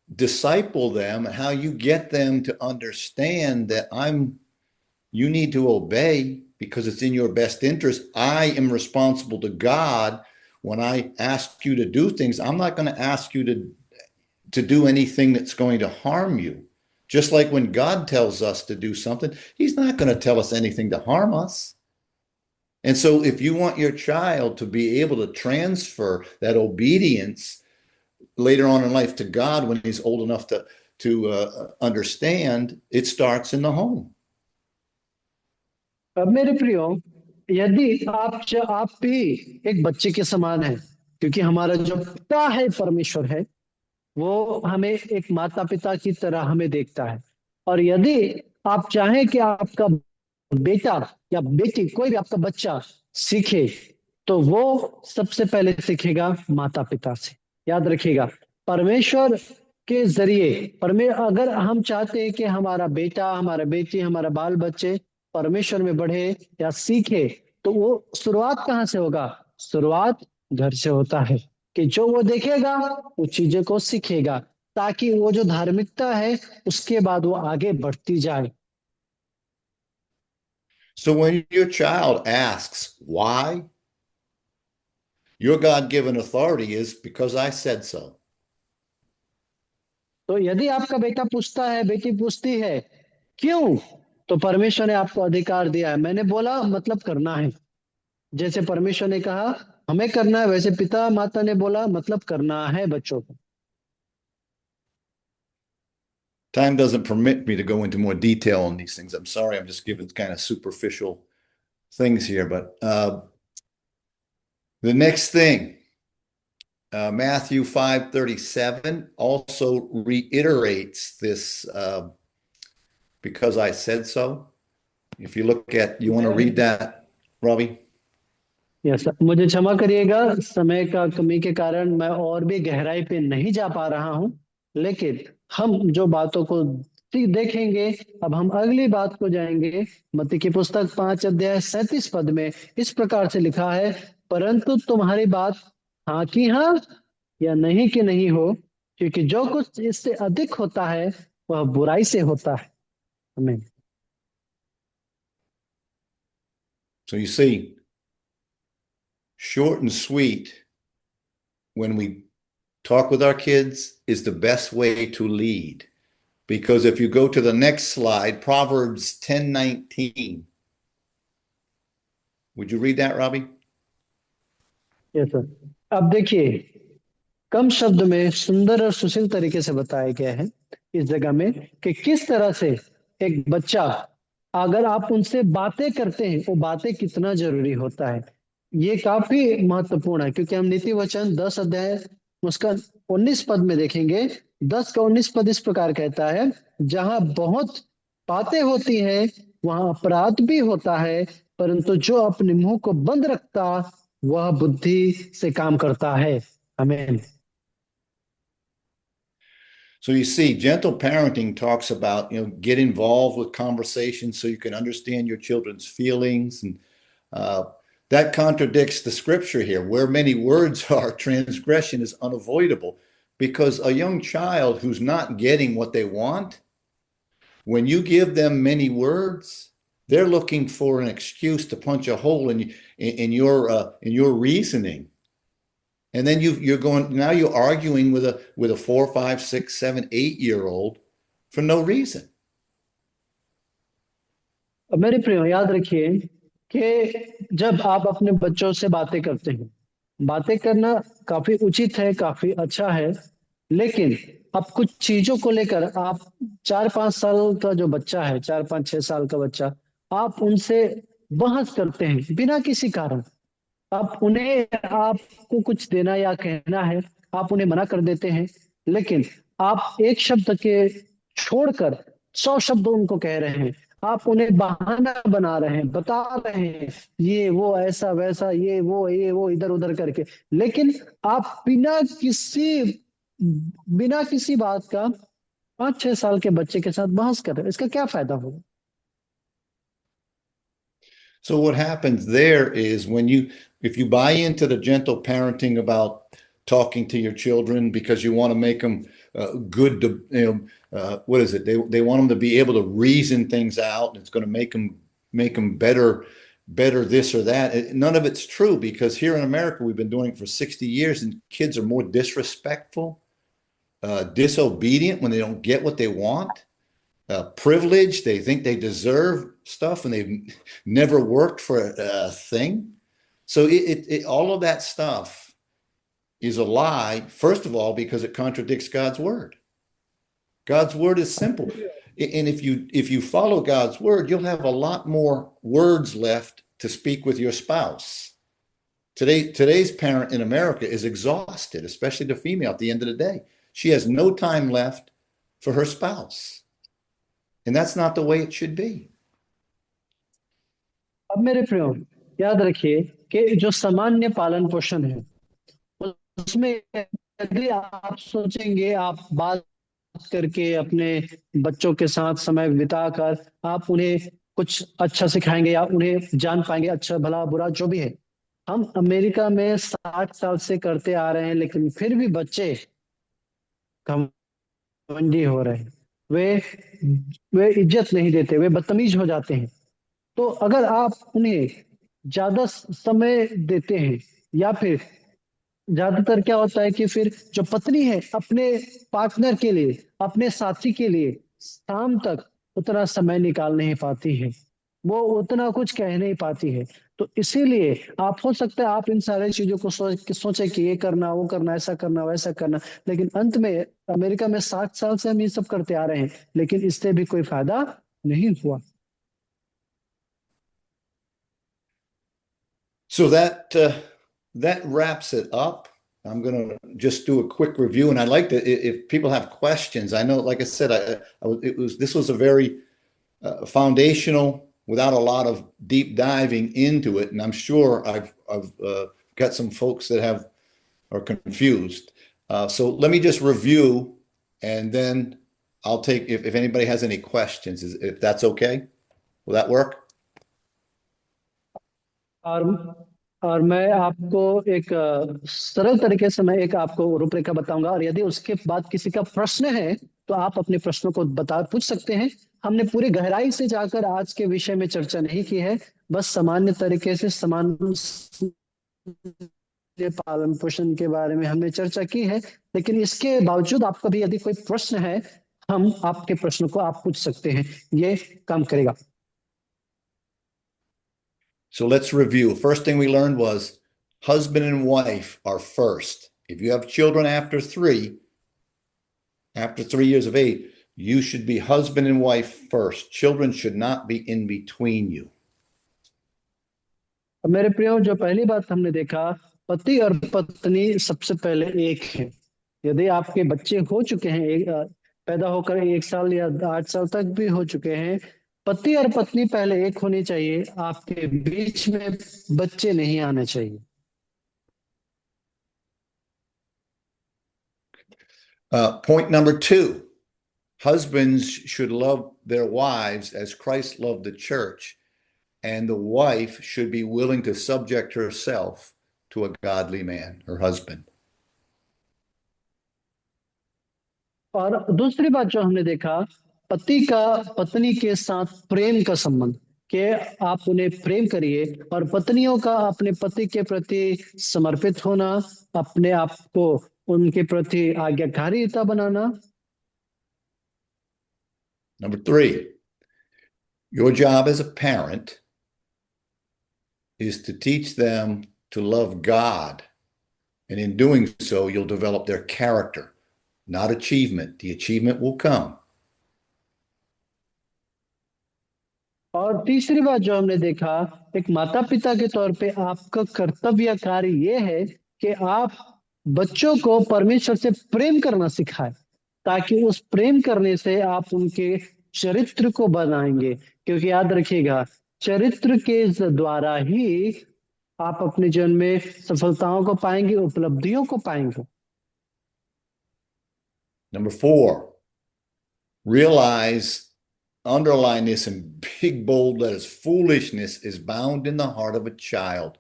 disciple them, how you get them to understand that you need to obey because it's in your best interest. I am responsible to God. When I ask you to do things, I'm not going to ask you to do anything that's going to harm you. Just like when God tells us to do something, he's not going to tell us anything to harm us. And so if you want your child to be able to transfer that obedience later on in life to God when he's old enough to understand, it starts in the home. अब मेरे प्रियो, यदि आप भी एक बच्चे के समान हैं, क्योंकि हमारा जो पिता है परमेश्वर है, वो हमें एक माता पिता की तरह हमें देखता है। और यदि आप चाहें कि आपका बेटा या बेटी, कोई भी आपका बच्चा सीखे, तो वो सबसे पहले सीखेगा माता पिता से। याद रखिएगा, परमेश्वर के जरिए अगर हम चाहते हैं कि हमारा बेटा, हमारा बेटी, हमारा बाल बच्चे परमेश्वर में बढ़े या सीखे, तो वो शुरुआत कहाँ से होगा? शुरुआत घर से होता है, कि जो वो देखेगा वो चीजों को सीखेगा, ताकि वो जो धार्मिकता है उसके बाद वो आगे बढ़ती जाए। So when your child asks why, your God-given authority is because I said so. तो यदि आपका बेटा पूछता है, बेटी पूछती है क्यों, तो परमेश्वर ने आपको अधिकार दिया है। मैंने बोला मतलब करना है। जैसे परमेश्वर ने कहा हमें करना है, वैसे पिता माता ने बोला मतलब करना है बच्चों को। Time doesn't permit me to go into more detail on these things. I'm sorry, I'm just giving kind of superficial things here. But the next thing, Matthew 5:37 also reiterates this because I said so. If you look at, you want to read that, Robbie? Yes, मुझे क्षमा करिएगा, समय का कमी के कारण मैं और भी गहराई पे नहीं जा पा रहा हूं, लेकिन हम जो बातों को देखेंगे। अब हम अगली बात को जाएंगे। मत्ती की पुस्तक 5 अध्याय 37 पद में इस प्रकार से लिखा है, परंतु तुम्हारी बात हाँ की हाँ या नहीं कि नहीं हो, क्योंकि जो कुछ इससे अधिक होता है वह बुराई से होता है। हमें So you see, short and sweet when we talk with our kids is the best way to lead. Because if you go to the next slide, Proverbs 10:19. Would you read that, Robbie? ये sir, अब देखिए, कम शब्द में सुंदर और सुशील तरीके से बताया गया है इस जगह में कि किस तरह से एक बच्चा, अगर आप उनसे बातें करते हैं, वो बातें कितना जरूरी होता है। ये काफी महत्वपूर्ण है, क्योंकि हम नीति वचन 10 अध्याय उसका 19 पद में देखेंगे। 10 का 19 पद इस प्रकार कहता है, जहां बहुत बातें होती हैं वहां अपराध भी होता है, परंतु जो अपने मुंह को बंद रखता वह बुद्धि से काम करता है। आमीन। So you see, gentle parenting talks about, get involved with conversations so you can understand your children's feelings. And that contradicts the scripture here. Where many words are, transgression is unavoidable, because a young child who's not getting what they want, when you give them many words, they're looking for an excuse to punch a hole in your reasoning. And then you're arguing with a 4, 5, 6, 7, 8-year-old for no reason. अब मेरे प्रियो याद रखिए कि जब आप अपने बच्चों से बातें करते हैं, बातें करना काफी उचित है, काफी अच्छा है, लेकिन अब कुछ चीजों को लेकर आप 4-5 साल का जो बच्चा है, 4-5-6 साल का बच्चा, आप उनसे बहस करते हैं बिना किसी कारण। आप उन्हें, आपको कुछ देना या कहना है, आप उन्हें मना कर देते हैं, लेकिन आप एक शब्द के छोड़कर 100 शब्द उनको कह रहे हैं। आप उन्हें बहाना बना रहे हैं, बता रहे हैं ये वो ऐसा वैसा, ये वो इधर उधर करके, लेकिन आप बिना किसी बात का 5-6 साल के बच्चे के साथ बहस कर रहे हैं। इसका क्या फायदा होगा? So what happens there is if you buy into the gentle parenting about talking to your children because you want to make them good to, what is it? They want them to be able to reason things out, and it's going to make them better this or that. None of it's true, because here in America we've been doing it for 60 years, and kids are more disrespectful, disobedient when they don't get what they want. Privileged, they think they deserve stuff and they've never worked for a thing. So all of that stuff is a lie, first of all, because it contradicts God's word. God's word is simple. And if you follow God's word, you'll have a lot more words left to speak with your spouse. Today's parent in America is exhausted, especially the female at the end of the day. She has no time left for her spouse. And that's not the way it should be. अब मेरे प्रियो याद रखिए कि जो सामान्य पालन पोषण है, उसमें यदि आप सोचेंगे, आप बात करके अपने बच्चों के साथ समय बिताकर आप उन्हें कुछ अच्छा सिखाएंगे या उन्हें जान पाएंगे अच्छा भला बुरा जो भी है। हम अमेरिका में 60 साल से करते आ रहे हैं, लेकिन फिर भी बच्चे घमंडी हो रहे हैं। वे इज्जत नहीं देते, वे बदतमीज हो जाते हैं। तो अगर आप उन्हें ज्यादा समय देते हैं, या फिर ज्यादातर क्या होता है कि फिर जो पत्नी है अपने पार्टनर के लिए, अपने साथी के लिए शाम तक उतना समय निकाल नहीं पाती है, वो उतना कुछ कह नहीं पाती है। तो इसीलिए आप, हो सकता है आप इन सारी चीजों को सोचे कि ये करना वो करना, ऐसा करना वैसा करना, लेकिन अंत में अमेरिका में 60 साल से हम ये सब करते आ रहे हैं, लेकिन इससे भी कोई फायदा नहीं हुआ। So that wraps it up. I'm going to just do a quick review, and I'd like to, if people have questions, I know, like I said, this was a very foundational, without a lot of deep diving into it, and I'm sure I've got some folks that are confused. So let me just review, and then I'll take if anybody has any questions, if that's okay. Will that work? और और मैं आपको एक सरल तरीके से मैं एक आपको रूपरेखा बताऊंगा, और यदि उसके बाद किसी का प्रश्न है तो आप अपने प्रश्नों को पूछ सकते हैं। हमने पूरी गहराई से जाकर आज के विषय में चर्चा नहीं की है, बस सामान्य तरीके से समान पालन पोषण के बारे में हमने चर्चा की है। लेकिन इसके बावजूद आपका भी यदि कोई प्रश्न है, हम आपके प्रश्न को आप पूछ सकते हैं, ये काम करेगा। So let's review. First thing we learned was husband and wife are first. If you have children after 3 years of age, you should be husband and wife first. Children should not be in between you. मेरे प्रियो, जो पहली बात हमने देखा, पति और पत्नी सबसे पहले एक है। यदि आपके बच्चे हो चुके हैं, पैदा होकर 1 साल या 8 साल तक भी हो चुके हैं, पति और पत्नी पहले एक होनी चाहिए, आपके बीच में बच्चे नहीं आने चाहिए। Point number 2, husbands should love their wives as Christ loved the church, and the wife should be willing to subject herself to a godly man, her husband. और दूसरी बात जो हमने देखा, पति का पत्नी के साथ प्रेम का संबंध, कि आप उन्हें प्रेम करिए, और पत्नियों का अपने पति के प्रति समर्पित होना, अपने आप को उनके प्रति आज्ञाकारिता बनाना। Number 3, your job as a parent is to teach them to love God, and in doing so, you'll develop their character, not achievement. The achievement will come. और तीसरी बात जो हमने देखा, एक माता पिता के तौर पे आपका कर्तव्य कार्य ये है कि आप बच्चों को परमेश्वर से प्रेम करना सिखाएं, ताकि उस प्रेम करने से आप उनके चरित्र को बनाएंगे। क्योंकि याद रखिएगा, चरित्र के द्वारा ही आप अपने जीवन में सफलताओं को पाएंगे, उपलब्धियों को पाएंगे। Number 4, realize, underline this in big bold letters, foolishness is bound in the heart of a child,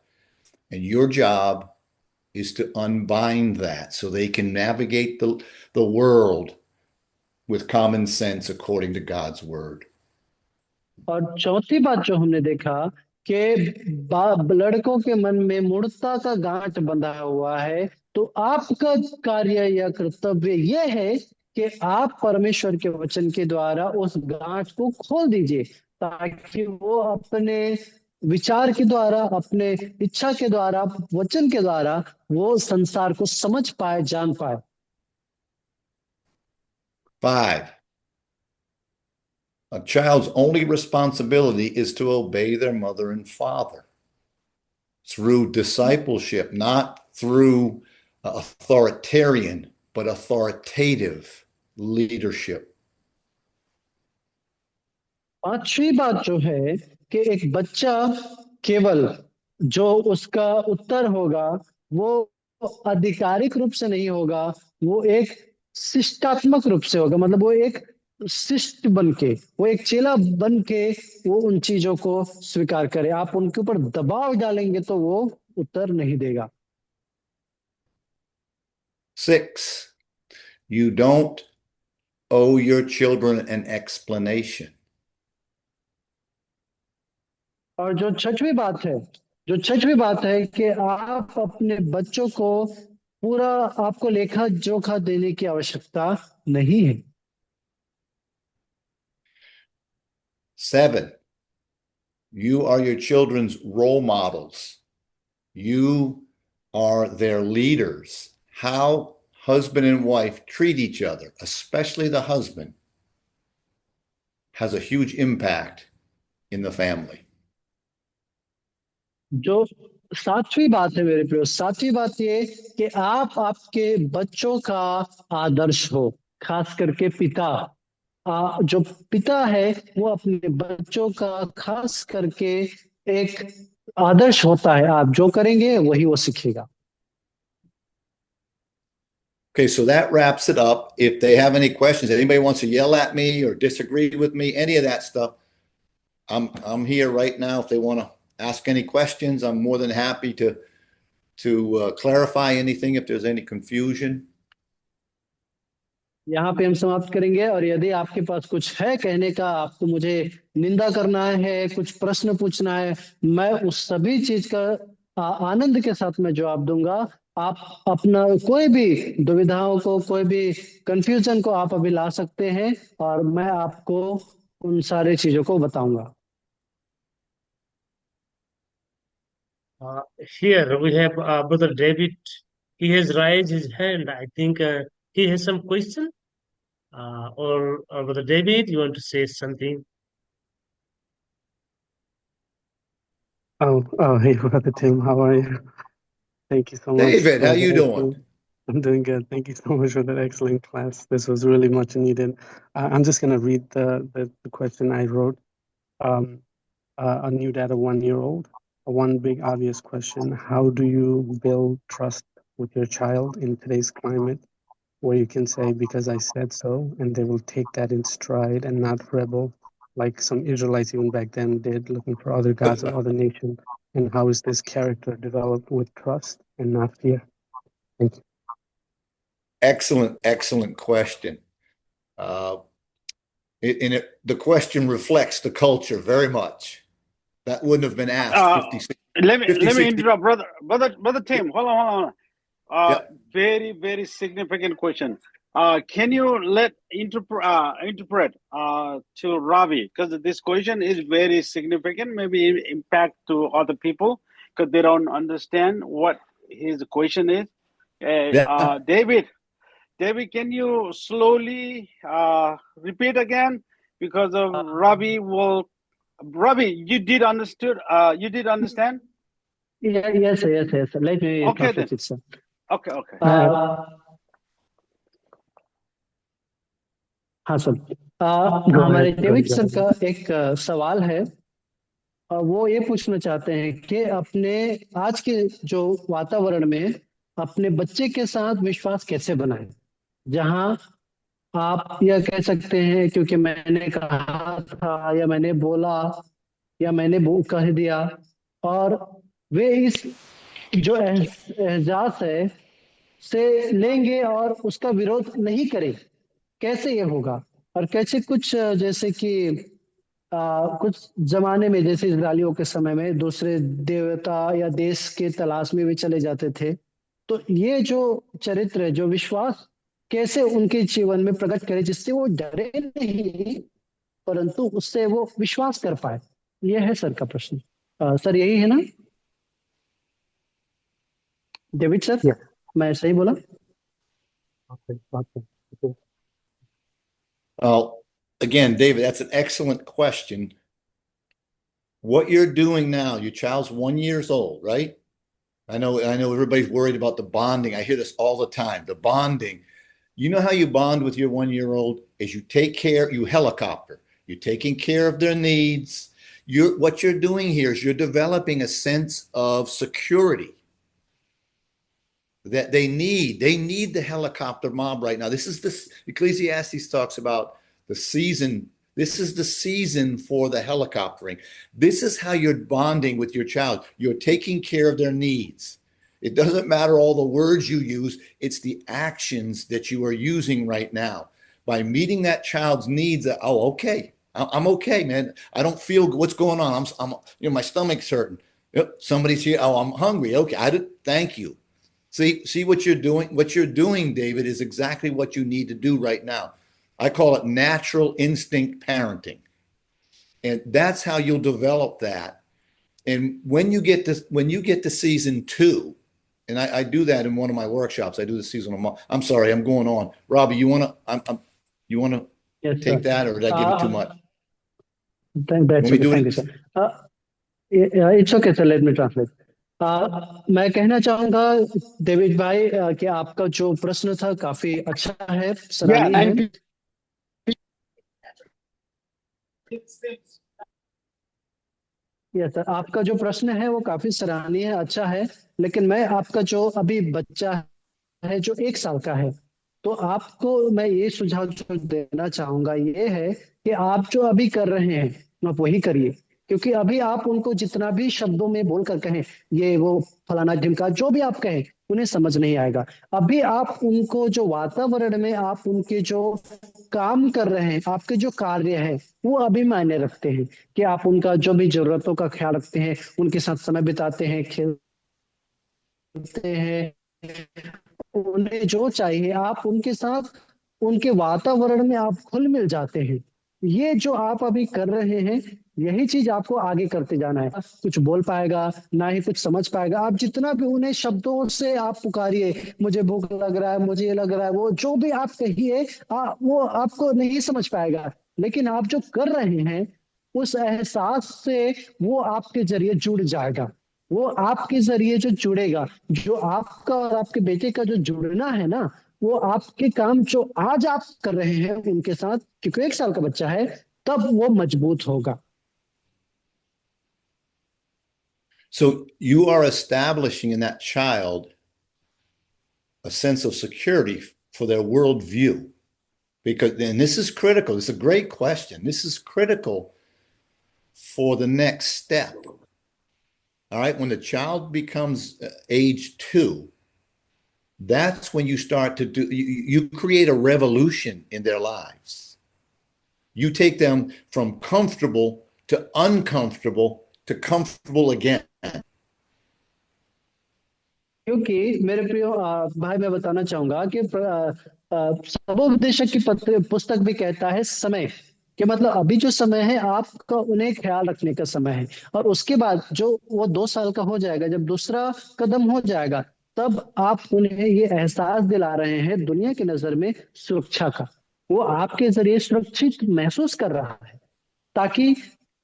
and your job is to unbind that so they can navigate the world with common sense according to God's word. और चौथी बात जो हमने देखा कि लड़कों के मन में मूढ़ता का गांठ बंधा हुआ है, तो आपका कार्य या कर्तव्य यह है कि आप परमेश्वर के वचन के द्वारा उस गांठ को खोल दीजिए, ताकि वो अपने विचार के द्वारा, अपने इच्छा के द्वारा, वचन के द्वारा वो संसार को समझ पाए, जान पाए। 5, a child's only responsibility is to obey their mother and father through discipleship, not through authoritarian, but authoritative leadership. पांचवी बात जो है कि एक बच्चा केवल जो उसका उत्तर होगा वो आधिकारिक रूप से नहीं होगा, वो एक शिष्टात्मक रूप से होगा। मतलब वो एक शिष्ट बन के, वो एक चेला बन के वो उन चीजों को स्वीकार करे। आप उनके ऊपर दबाव डालेंगे तो वो उत्तर नहीं देगा। 6, you don't owe your children an explanation. और जो छठवीं बात है कि आप अपने बच्चों को पूरा, आपको लेखा जोखा देने की आवश्यकता नहीं है। 7, you are your children's role models. You are their leaders. How husband and wife treat each other, especially the husband, has a huge impact in the family. जो सातवीं बात है मेरे प्रियो, सातवीं बात ये कि आप आपके बच्चों का आदर्श हो, खास करके पिता। जो पिता है वो अपने बच्चों का खास करके एक आदर्श होता है। आप जो करेंगे वही वो सीखेगा। Okay, so that wraps it up. If they have any questions, anybody wants to yell at me or disagree with me, any of that stuff, I'm here right now. If they want to ask any questions, I'm more than happy to clarify anything if there's any confusion. यहाँ पे हम समाप्त करेंगे, और यदि आपके पास कुछ है कहने का, आपको मुझे निंदा करना है, कुछ प्रश्न पूछना है, मैं उस सभी चीज का आनंद के साथ मैं जवाब दूंगा। आप अपना कोई भी दुविधाओं को, कोई भी कंफ्यूजन को आप अभी ला सकते हैं, और मैं आपको उन सारी चीजों को बताऊंगा। Here we have Brother David. He has raised his hand. I think he has some question. Or Brother David, you want to say something? Hey, Brother Tim, how are you? Thank you so much. David, how you doing? I'm doing good. Thank you so much for that excellent class. This was really much needed. I'm just going to read the question I wrote. A new dad, a 1-year-old. One big obvious question: how do you build trust with your child in today's climate, where you can say, "Because I said so," and they will take that in stride and not rebel, like some Israelites even back then did, looking for other gods of other nations? And how is this character developed with trust and not fear? Thank you. Excellent question. The question reflects the culture very much. That wouldn't have been asked 50, Let me 60. interrupt, brother Tim. Hold on. Yeah. Very significant question. Can you interpret to Ravi, because this question is very significant, maybe impact to other people because they don't understand what his question is. Yeah. David, can you slowly repeat again, because of Ravi will. Ravi, you did understand? Yeah, yes, sir. Let me Okay, translate then. it, sir. Okay. हाँ sir, Go हमारे ahead. David sir का एक सवाल है, और वो ये पूछना चाहते हैं कि अपने आज के जो वातावरण में अपने बच्चे के साथ विश्वास कैसे बनाएं, जहां आप यह कह सकते हैं क्योंकि मैंने कहा था, या मैंने बोला, या मैंने कह दिया, और वे इस जो एहसास है से लेंगे और उसका विरोध नहीं करें। कैसे ये होगा, और कैसे कुछ जैसे कि कुछ जमाने में, जैसे इजरायलियों के समय में दूसरे देवता या देश के तलाश में भी चले जाते थे, तो ये जो चरित्र है, जो विश्वास, कैसे उनके जीवन में प्रकट करे जिससे वो डरे नहीं, परंतु उससे वो विश्वास कर पाए। ये है सर का प्रश्न। सर यही है ना डेविड सर? Yes. मैं सही बोला? Okay. Again, David, that's an excellent question. What you're doing now, your child's 1 year old, right? I know everybody's worried about the bonding. I hear this all the time. The bonding. You know how you bond with your 1 year old is you take care, you helicopter. You're taking care of their needs. What you're doing here is you're developing a sense of security that they need. They need the helicopter mom right now. Ecclesiastes talks about the season. This is the season for the helicoptering. This is how you're bonding with your child. You're taking care of their needs. It doesn't matter all the words you use. It's the actions that you are using right now. By meeting that child's needs, okay, I'm okay, man. I don't feel what's going on. My stomach's hurting. Yep, somebody's here. Oh, I'm hungry. Okay, thank you. See what you're doing? What you're doing, David, is exactly what you need to do right now. I call it natural instinct parenting. And that's how you'll develop that. And when you get to season 2, and I do that in one of my workshops. I do the season of. I'm sorry, I'm going on. Robbie, you wanna Yes, take sir. that, or did I give it too much? That's okay. Thank you, sir. It's okay, sir. Let me translate. मैं कहना चाहूंगा David भाई कि आपका जो प्रश्न था काफी अच्छा है, सराहनीय है। यस सर, आपका जो प्रश्न है वो काफी सराहनीय है, अच्छा है, लेकिन मैं आपका जो अभी बच्चा है जो 1 साल का है, तो आपको मैं ये सुझाव जो देना चाहूंगा ये है कि आप जो अभी कर रहे हैं आप वही करिए, क्योंकि अभी आप उनको जितना भी शब्दों में बोलकर कहें ये वो फलाना ढिमका जो भी आप कहें उन्हें समझ नहीं आएगा। अभी आप उनको जो वातावरण में आप उनके जो काम कर रहे हैं, आपके जो कार्य है वो अभी मायने रखते हैं, कि आप उनका जो भी जरूरतों का ख्याल रखते हैं, उनके साथ समय बिताते हैं, खेलते हैं, उन्हें जो चाहिए आप उनके साथ उनके वातावरण में आप घुल मिल जाते हैं। ये जो आप अभी कर रहे हैं यही चीज आपको आगे करते जाना है। कुछ बोल पाएगा ना ही कुछ समझ पाएगा, आप जितना भी उन्हें शब्दों से आप पुकारिए, मुझे भूख लग रहा है, मुझे ये लग रहा है, वो जो भी आप कहिए वो आपको नहीं समझ पाएगा। लेकिन आप जो कर रहे हैं उस एहसास से वो आपके जरिए जुड़ जाएगा, वो आपके जरिए जो जुड़ेगा, जो आपका और आपके बेटे का जो जुड़ना है ना, वो आपके काम जो आज आप कर रहे हैं उनके साथ, क्योंकि 1 साल का बच्चा है, तब वो मजबूत होगा। So you are establishing in that child a sense of security for their worldview. Because, and this is critical. It's a great question. This is critical for the next step. All right. When the child becomes age 2, that's when you start to you create a revolution in their lives. You take them from comfortable to uncomfortable to comfortable again. क्योंकि मेरे प्रिय भाई, मैं बताना चाहूंगा कि सबोपदेशक की पुस्तक भी कहता है समय, कि मतलब अभी जो समय है आपका उन्हें ख्याल रखने का समय है, और उसके बाद जो वो 2 साल का हो जाएगा, जब दूसरा कदम हो जाएगा, तब आप उन्हें ये एहसास दिला रहे हैं दुनिया की नजर में सुरक्षा का। वो आपके जरिए सुरक्षित महसूस कर रहा है, ताकि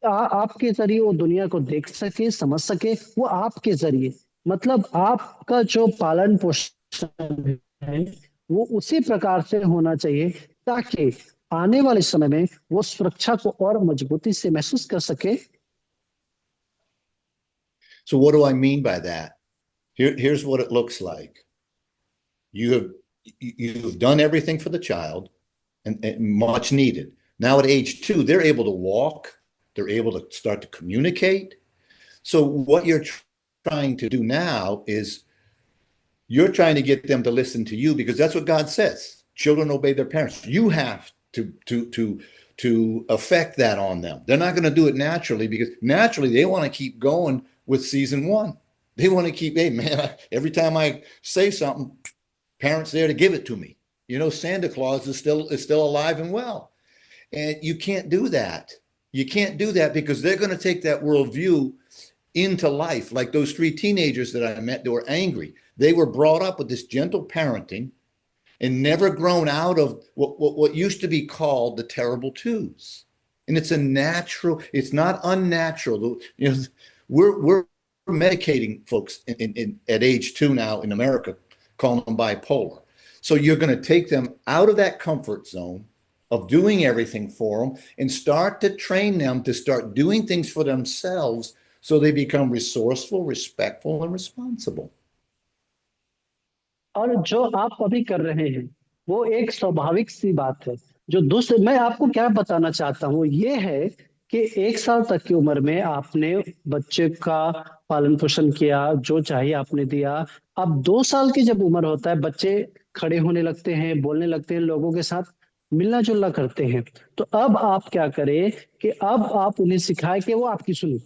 आपके जरिए वो दुनिया को देख सके, समझ सके। वो आपके जरिए, मतलब आपका जो पालन पोषण है वो उसी प्रकार से होना चाहिए, ताकि आने वाले समय में वो सुरक्षा को और मजबूती से महसूस कर सके। So what do I mean by that? Here's what it looks like. You've done everything for the child, and much needed. Now at age 2, they're able to walk, they're able to start to communicate. So what you're trying to do now is you're trying to get them to listen to you, because that's what God says. Children obey their parents. You have to affect that on them. They're not going to do it naturally, because naturally they want to keep going with season 1. They want to keep, hey man, every time I say something, parents there to give it to me. You know, Santa Claus is still alive and well. And you can't do that. You can't do that, because they're going to take that worldview into life. Like those 3 teenagers that I met that were angry. They were brought up with this gentle parenting and never grown out of what used to be called the terrible twos. And it's a natural, it's not unnatural. You know, we're medicating folks at age 2 now in America, calling them bipolar. So you're going to take them out of that comfort zone of doing everything for them and start to train them to start doing things for themselves, so they become resourceful, respectful, and responsible. और जो आप अभी कर रहे हैं वो एक स्वाभाविक सी बात है। जो दूसरे, मैं आपको क्या बताना चाहता हूँ ये है कि 1 साल तक की उम्र में आपने बच्चे का पालन पोषण किया, जो चाहिए आपने दिया। अब 2 साल की जब उम्र होता है, बच्चे खड़े होने लगते हैं, बोलने लगते हैं, लोगों के साथ मिलना जुलना करते हैं। तो अब आप क्या करें कि अब आप उन्हें सिखाएं कि वो आपकी सुने।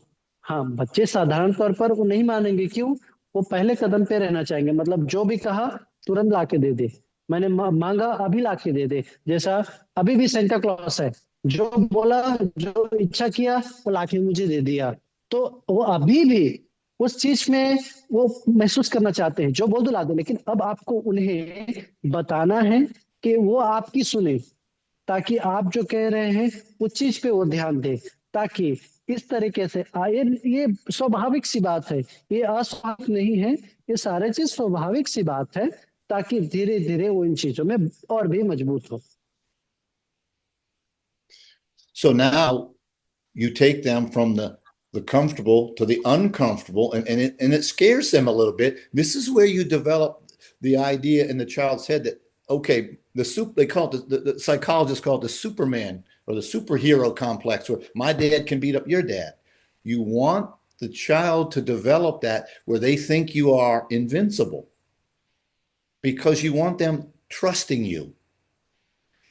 हाँ, बच्चे साधारण तौर पर वो नहीं मानेंगे, क्यों? वो पहले कदम पे रहना चाहेंगे, मतलब जो भी कहा तुरंत ला के दे दे, मैंने मांगा अभी ला के दे दे। जैसा अभी भी सेंटा क्लॉस है, जो बोला, जो इच्छा किया वो ला के मुझे दे दिया। तो वो अभी भी उस चीज में वो महसूस करना चाहते हैं, जो बोल दो ला दो। लेकिन अब आपको उन्हें बताना है कि वो आपकी सुने, ताकि आप जो कह रहे हैं उस चीज पे वो ध्यान दे, ताकि इस तरीके से ये स्वाभाविक सी बात है, ये अस्वाभाविक नहीं है, ये सारे चीज स्वाभाविक सी बात है, ताकि धीरे धीरे वो इन चीजों में और भी मजबूत हो। So now you take them from the comfortable to the uncomfortable, and it scares them a little bit. This is where you develop the idea in the child's head that, okay, they call it the psychologists call it the Superman or the superhero complex, where my dad can beat up your dad. You want the child to develop that where they think you are invincible because you want them trusting you.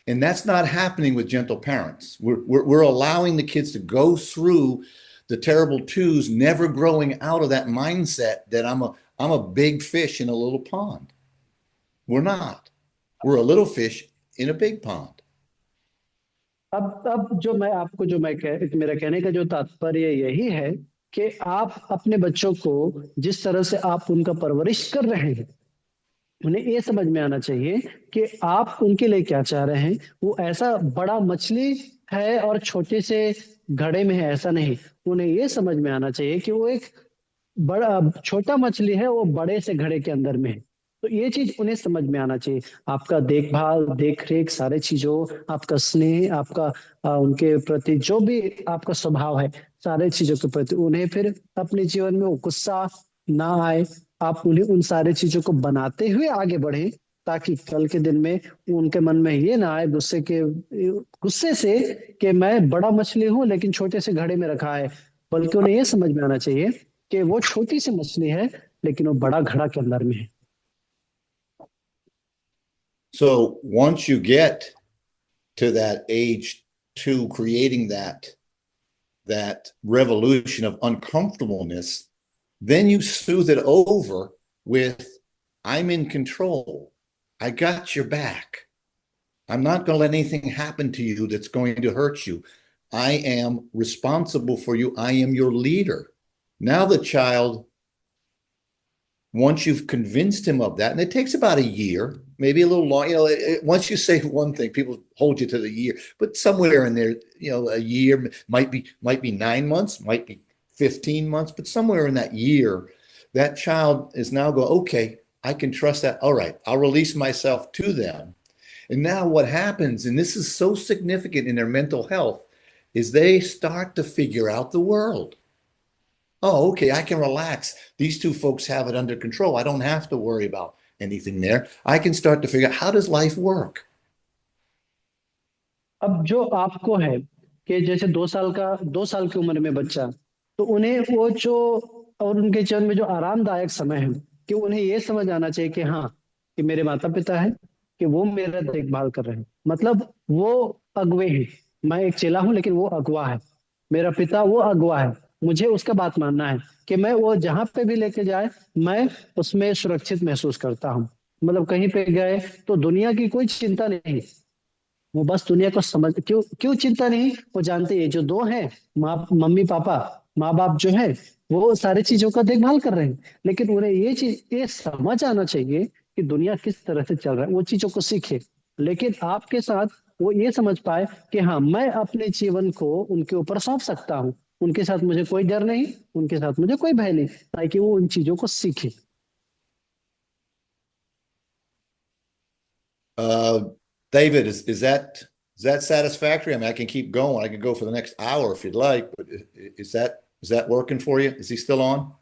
And that's not happening with gentle parents. We're allowing the kids to go through the terrible twos, never growing out of that mindset that I'm a big fish in a little pond. We're not. We're a little fish in a big pond. अब मेरा कहने का जो तात्पर्य यही है कि आप अपने बच्चों को जिस तरह से आप उनका परवरिश कर रहे हैं, उन्हें ये समझ में आना चाहिए कि आप उनके लिए क्या चाह रहे हैं। वो ऐसा बड़ा मछली है और छोटे से घड़े में है, ऐसा नहीं। उन्हें ये समझ में आना चाहिए कि वो एक बड़ा छोटा मछली है, वो बड़े से घड़े के अंदर में है। तो ये चीज उन्हें समझ में आना चाहिए। आपका देखभाल, देख रेख, सारे चीजों, आपका स्नेह, आपका उनके प्रति जो भी आपका स्वभाव है, सारे चीजों के प्रति उन्हें फिर अपने जीवन में वो गुस्सा ना आए। आप उन्हें उन सारे चीजों को बनाते हुए आगे बढ़े, ताकि कल के दिन में उनके मन में ये ना आए गुस्से से कि मैं बड़ा मछली हूं लेकिन छोटे से घड़े में रखा है, बल्कि उन्हें ये समझ में आना चाहिए कि वो छोटी सी मछली है लेकिन वो बड़ा घड़ा के अंदर में है। So once you get to that age 2, creating that revolution of uncomfortableness, then you soothe it over with, I'm in control. I got your back. I'm not going to let anything happen to you that's going to hurt you. I am responsible for you. I am your leader. Now the child, once you've convinced him of that, and it takes about a year, maybe a little long, once you say one thing, people hold you to the year, but somewhere in there, a year might be 9 months, might be 15 months, but somewhere in that year, that child is now going, okay, I can trust that. All right, I'll release myself to them. And now what happens, and this is so significant in their mental health, is they start to figure out the world. Oh, okay, I can relax. These two folks have it under control. I don't have to worry about anything there. I can start to figure out, how does life work? अब जो आपको है कि जैसे 2 साल की उम्र में बच्चा, तो उन्हें वो जो और उनके जीवन में जो आरामदायक समय है कि उन्हें ये समझ आना चाहिए कि हाँ, कि मेरे माता पिता है, कि वो मेरा देखभाल कर रहे हैं। मतलब वो अगुवे हैं, मैं एक चेला हूं लेकिन वो अगुवा है। मेरा पिता वो अगुवा है, मुझे उसका बात मानना है कि मैं वो जहां पे भी लेके जाए मैं उसमें सुरक्षित महसूस करता हूँ। मतलब कहीं पे गए तो दुनिया की कोई चिंता नहीं, वो बस दुनिया को समझ क्यों चिंता नहीं, वो जानते हैं जो दो हैं, मम्मी पापा, माँ बाप जो है वो सारी चीजों का देखभाल कर रहे हैं। लेकिन उन्हें ये समझ आना चाहिए कि दुनिया किस तरह से चल रहा है, वो चीजों को सीखे। लेकिन आपके साथ वो ये समझ पाए कि हाँ, मैं अपने जीवन को उनके ऊपर सौंप सकता हूँ, उनके साथ मुझे कोई डर नहीं, उनके साथ मुझे कोई भय नहीं, ताकि वो उन चीजों को सीखे। David, is that satisfactory? I mean, I can keep going. I can go for the next hour if you'd like, but is that working for you? Is he still on,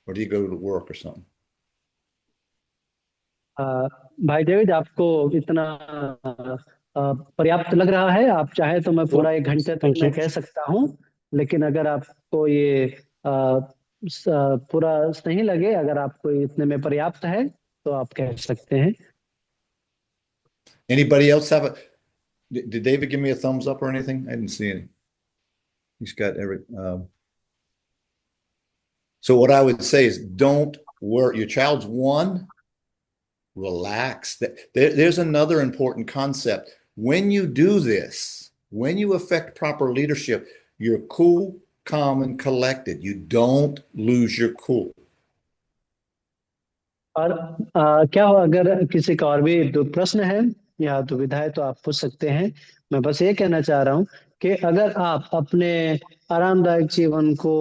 or do you go to work or something? भाई David, आपको इतना पर्याप्त लग रहा है? आप चाहे तो मैं पूरा 1 घंटे तक मैं कह सकता हूँ, लेकिन अगर आपको ये पूरा नहीं लगे, अगर आपको इतने में पर्याप्त है तो आप कह सकते हैं। Anybody else have did David give me a thumbs up or anything? I didn't see any. He's got so what I would say is, don't worry. Your child's 1. Relax. There's another important concept. When you do this, when you affect proper leadership, you're cool, calm, and collected. You don't lose your cool. और क्या हो, अगर किसी का और भी प्रश्न है या दुविधा है तो आप पूछ सकते हैं। मैं बस ये कहना चाह रहा हूँ कि अगर आप अपने आरामदायक जीवन को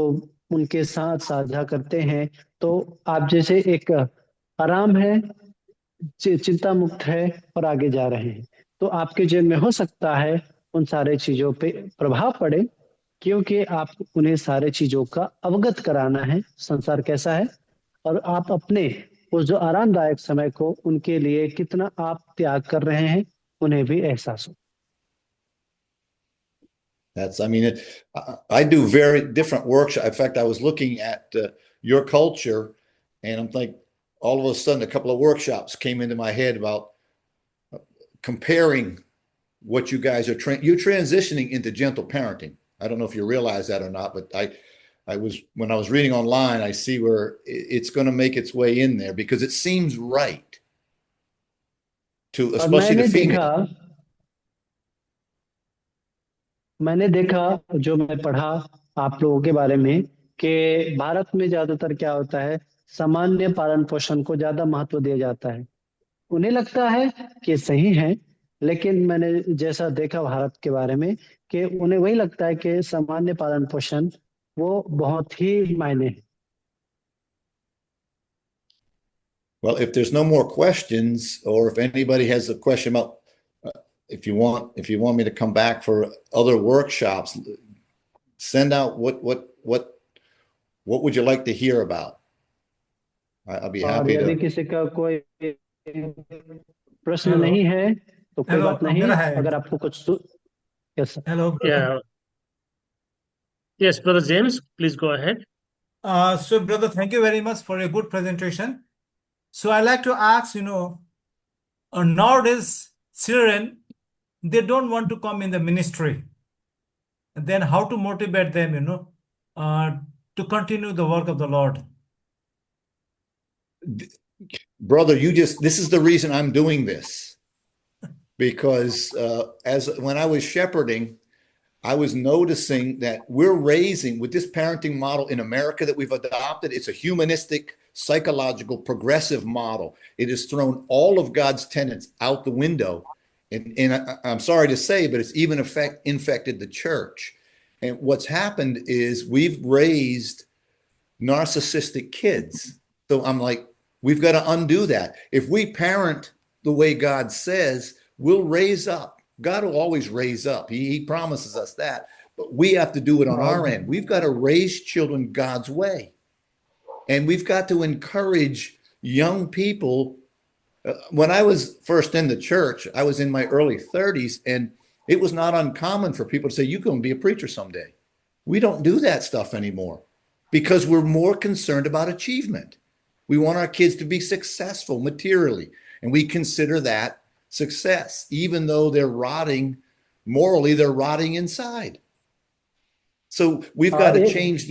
उनके साथ साझा करते हैं तो आप जैसे एक आराम है, चिंता मुक्त है और आगे जा रहे हैं, तो आपके जीवन में हो सकता है उन सारे चीजों पे प्रभाव पड़े, क्योंकि आप उन्हें सारे चीजों का अवगत कराना है, संसार कैसा है, और आप अपने उस जो आरामदायक समय को उनके लिए कितना आप त्याग कर रहे हैं, उन्हें भी एहसास हो। That's, I mean, I do very different workshops. In fact, I was looking at your culture, and I'm like, all of a sudden, a couple of workshops came into my head about comparing what you guys are you're transitioning into gentle parenting. I don't know if you realize that or not, but I was, when I was reading online, I see where it's going to make its way in there because it seems right to, और especially मैंने the female. देखा जो मैं पढ़ा आप लोगों के बारे में कि भारत में ज्यादातर क्या होता है, सामान्य पालन पोषण को ज्यादा महत्व दिया जाता है। उन्हें लगता है कि सही है, लेकिन मैंने जैसा देखा भारत के बारे में कि उन्हें वही लगता है कि सामान्य पालन पोषण वो बहुत ही मायने है। Well, if there's no more questions, or if anybody has a question about, if you want me to come back for other workshops, send out what would you like to hear about? I'll be और happy यदि to. किसी का कोई प्रश्न Hello. नहीं है तो कोई Hello, बात नहीं। मेरा है। अगर आपको कुछ yes sir. Hello, brother. Yeah. Yes, Brother James, please go ahead. So, brother, thank you very much for a good presentation. So, I like to ask, nowadays, children, they don't want to come in the ministry. Then how to motivate them, to continue the work of the Lord? Brother, this is the reason I'm doing this, because when I was shepherding, I was noticing that we're raising with this parenting model in America that we've adopted. It's a humanistic, psychological, progressive model. It has thrown all of God's tenets out the window. And I'm sorry to say, but it's even infected the church. And what's happened is we've raised narcissistic kids. So I'm like, we've got to undo that. If we parent the way God says, we'll raise up. God will always raise up. He promises us that, but we have to do it on our end. We've got to raise children God's way. And we've got to encourage young people. When I was first in the church, I was in my early 30s, and it was not uncommon for people to say, you're going to be a preacher someday. We don't do that stuff anymore because we're more concerned about achievement. We want our kids to be successful materially, and we consider that success, even though they're rotting morally, they're rotting inside. So we've got to change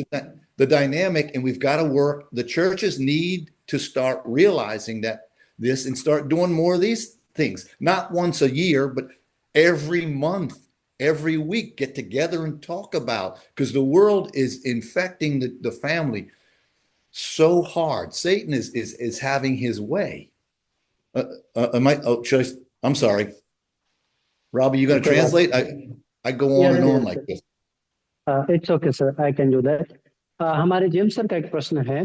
the dynamic, and we've got to work. The churches need to start realizing that this and start doing more of these things, not once a year, but every month, every week, get together and talk about, because the world is infecting the family so hard. Satan is having his way. I'm sorry. Robbie, you going to translate? I go on and on like this. It's okay sir, I can do that. हमारे James sir का एक प्रश्न है,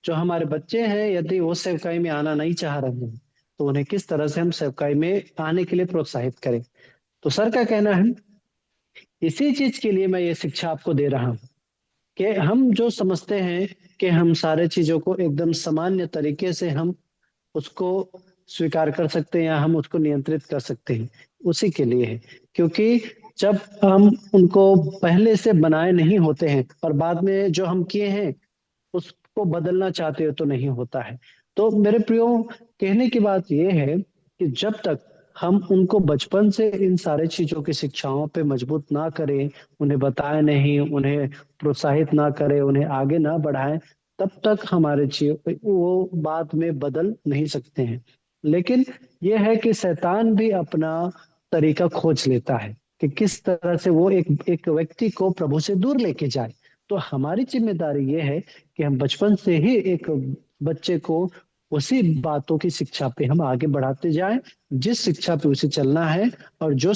जो हमारे बच्चे हैं यदि वो सेवकाई में आना नहीं चाह रहे हैं तो उन्हें किस तरह से हम सेवकाई में आने के लिए प्रोत्साहित करें। तो सर का कहना है, इसी चीज के लिए मैं ये शिक्षा आपको दे रहा हूं कि हम जो समझते हैं कि हम सारे चीजों को एकदम सामान्य तरीके से हम उसको स्वीकार कर सकते हैं या हम उसको नियंत्रित कर सकते हैं, उसी के लिए है। क्योंकि जब हम उनको पहले से बनाए नहीं होते हैं और बाद में जो हम किए हैं उसको बदलना चाहते हो तो नहीं होता है। तो मेरे प्रियो, कहने की बात यह है कि जब तक हम उनको बचपन से इन सारे चीजों की शिक्षाओं पे मजबूत ना करें, उन्हें बताएं नहीं, उन्हें प्रोत्साहित ना करें, उन्हें आगे ना बढ़ाएं, तब तक हमारे वो बाद में बदल नहीं सकते हैं। लेकिन यह है कि शैतान भी अपना तरीका खोज लेता है कि किस तरह से वो एक व्यक्ति को प्रभु से दूर लेके जाए। तो हमारी जिम्मेदारी ये है कि हम बचपन से ही एक बच्चे को उसी बातों की शिक्षा पे हम आगे बढ़ाते जाएं, जिस शिक्षा पे उसे चलना है और जो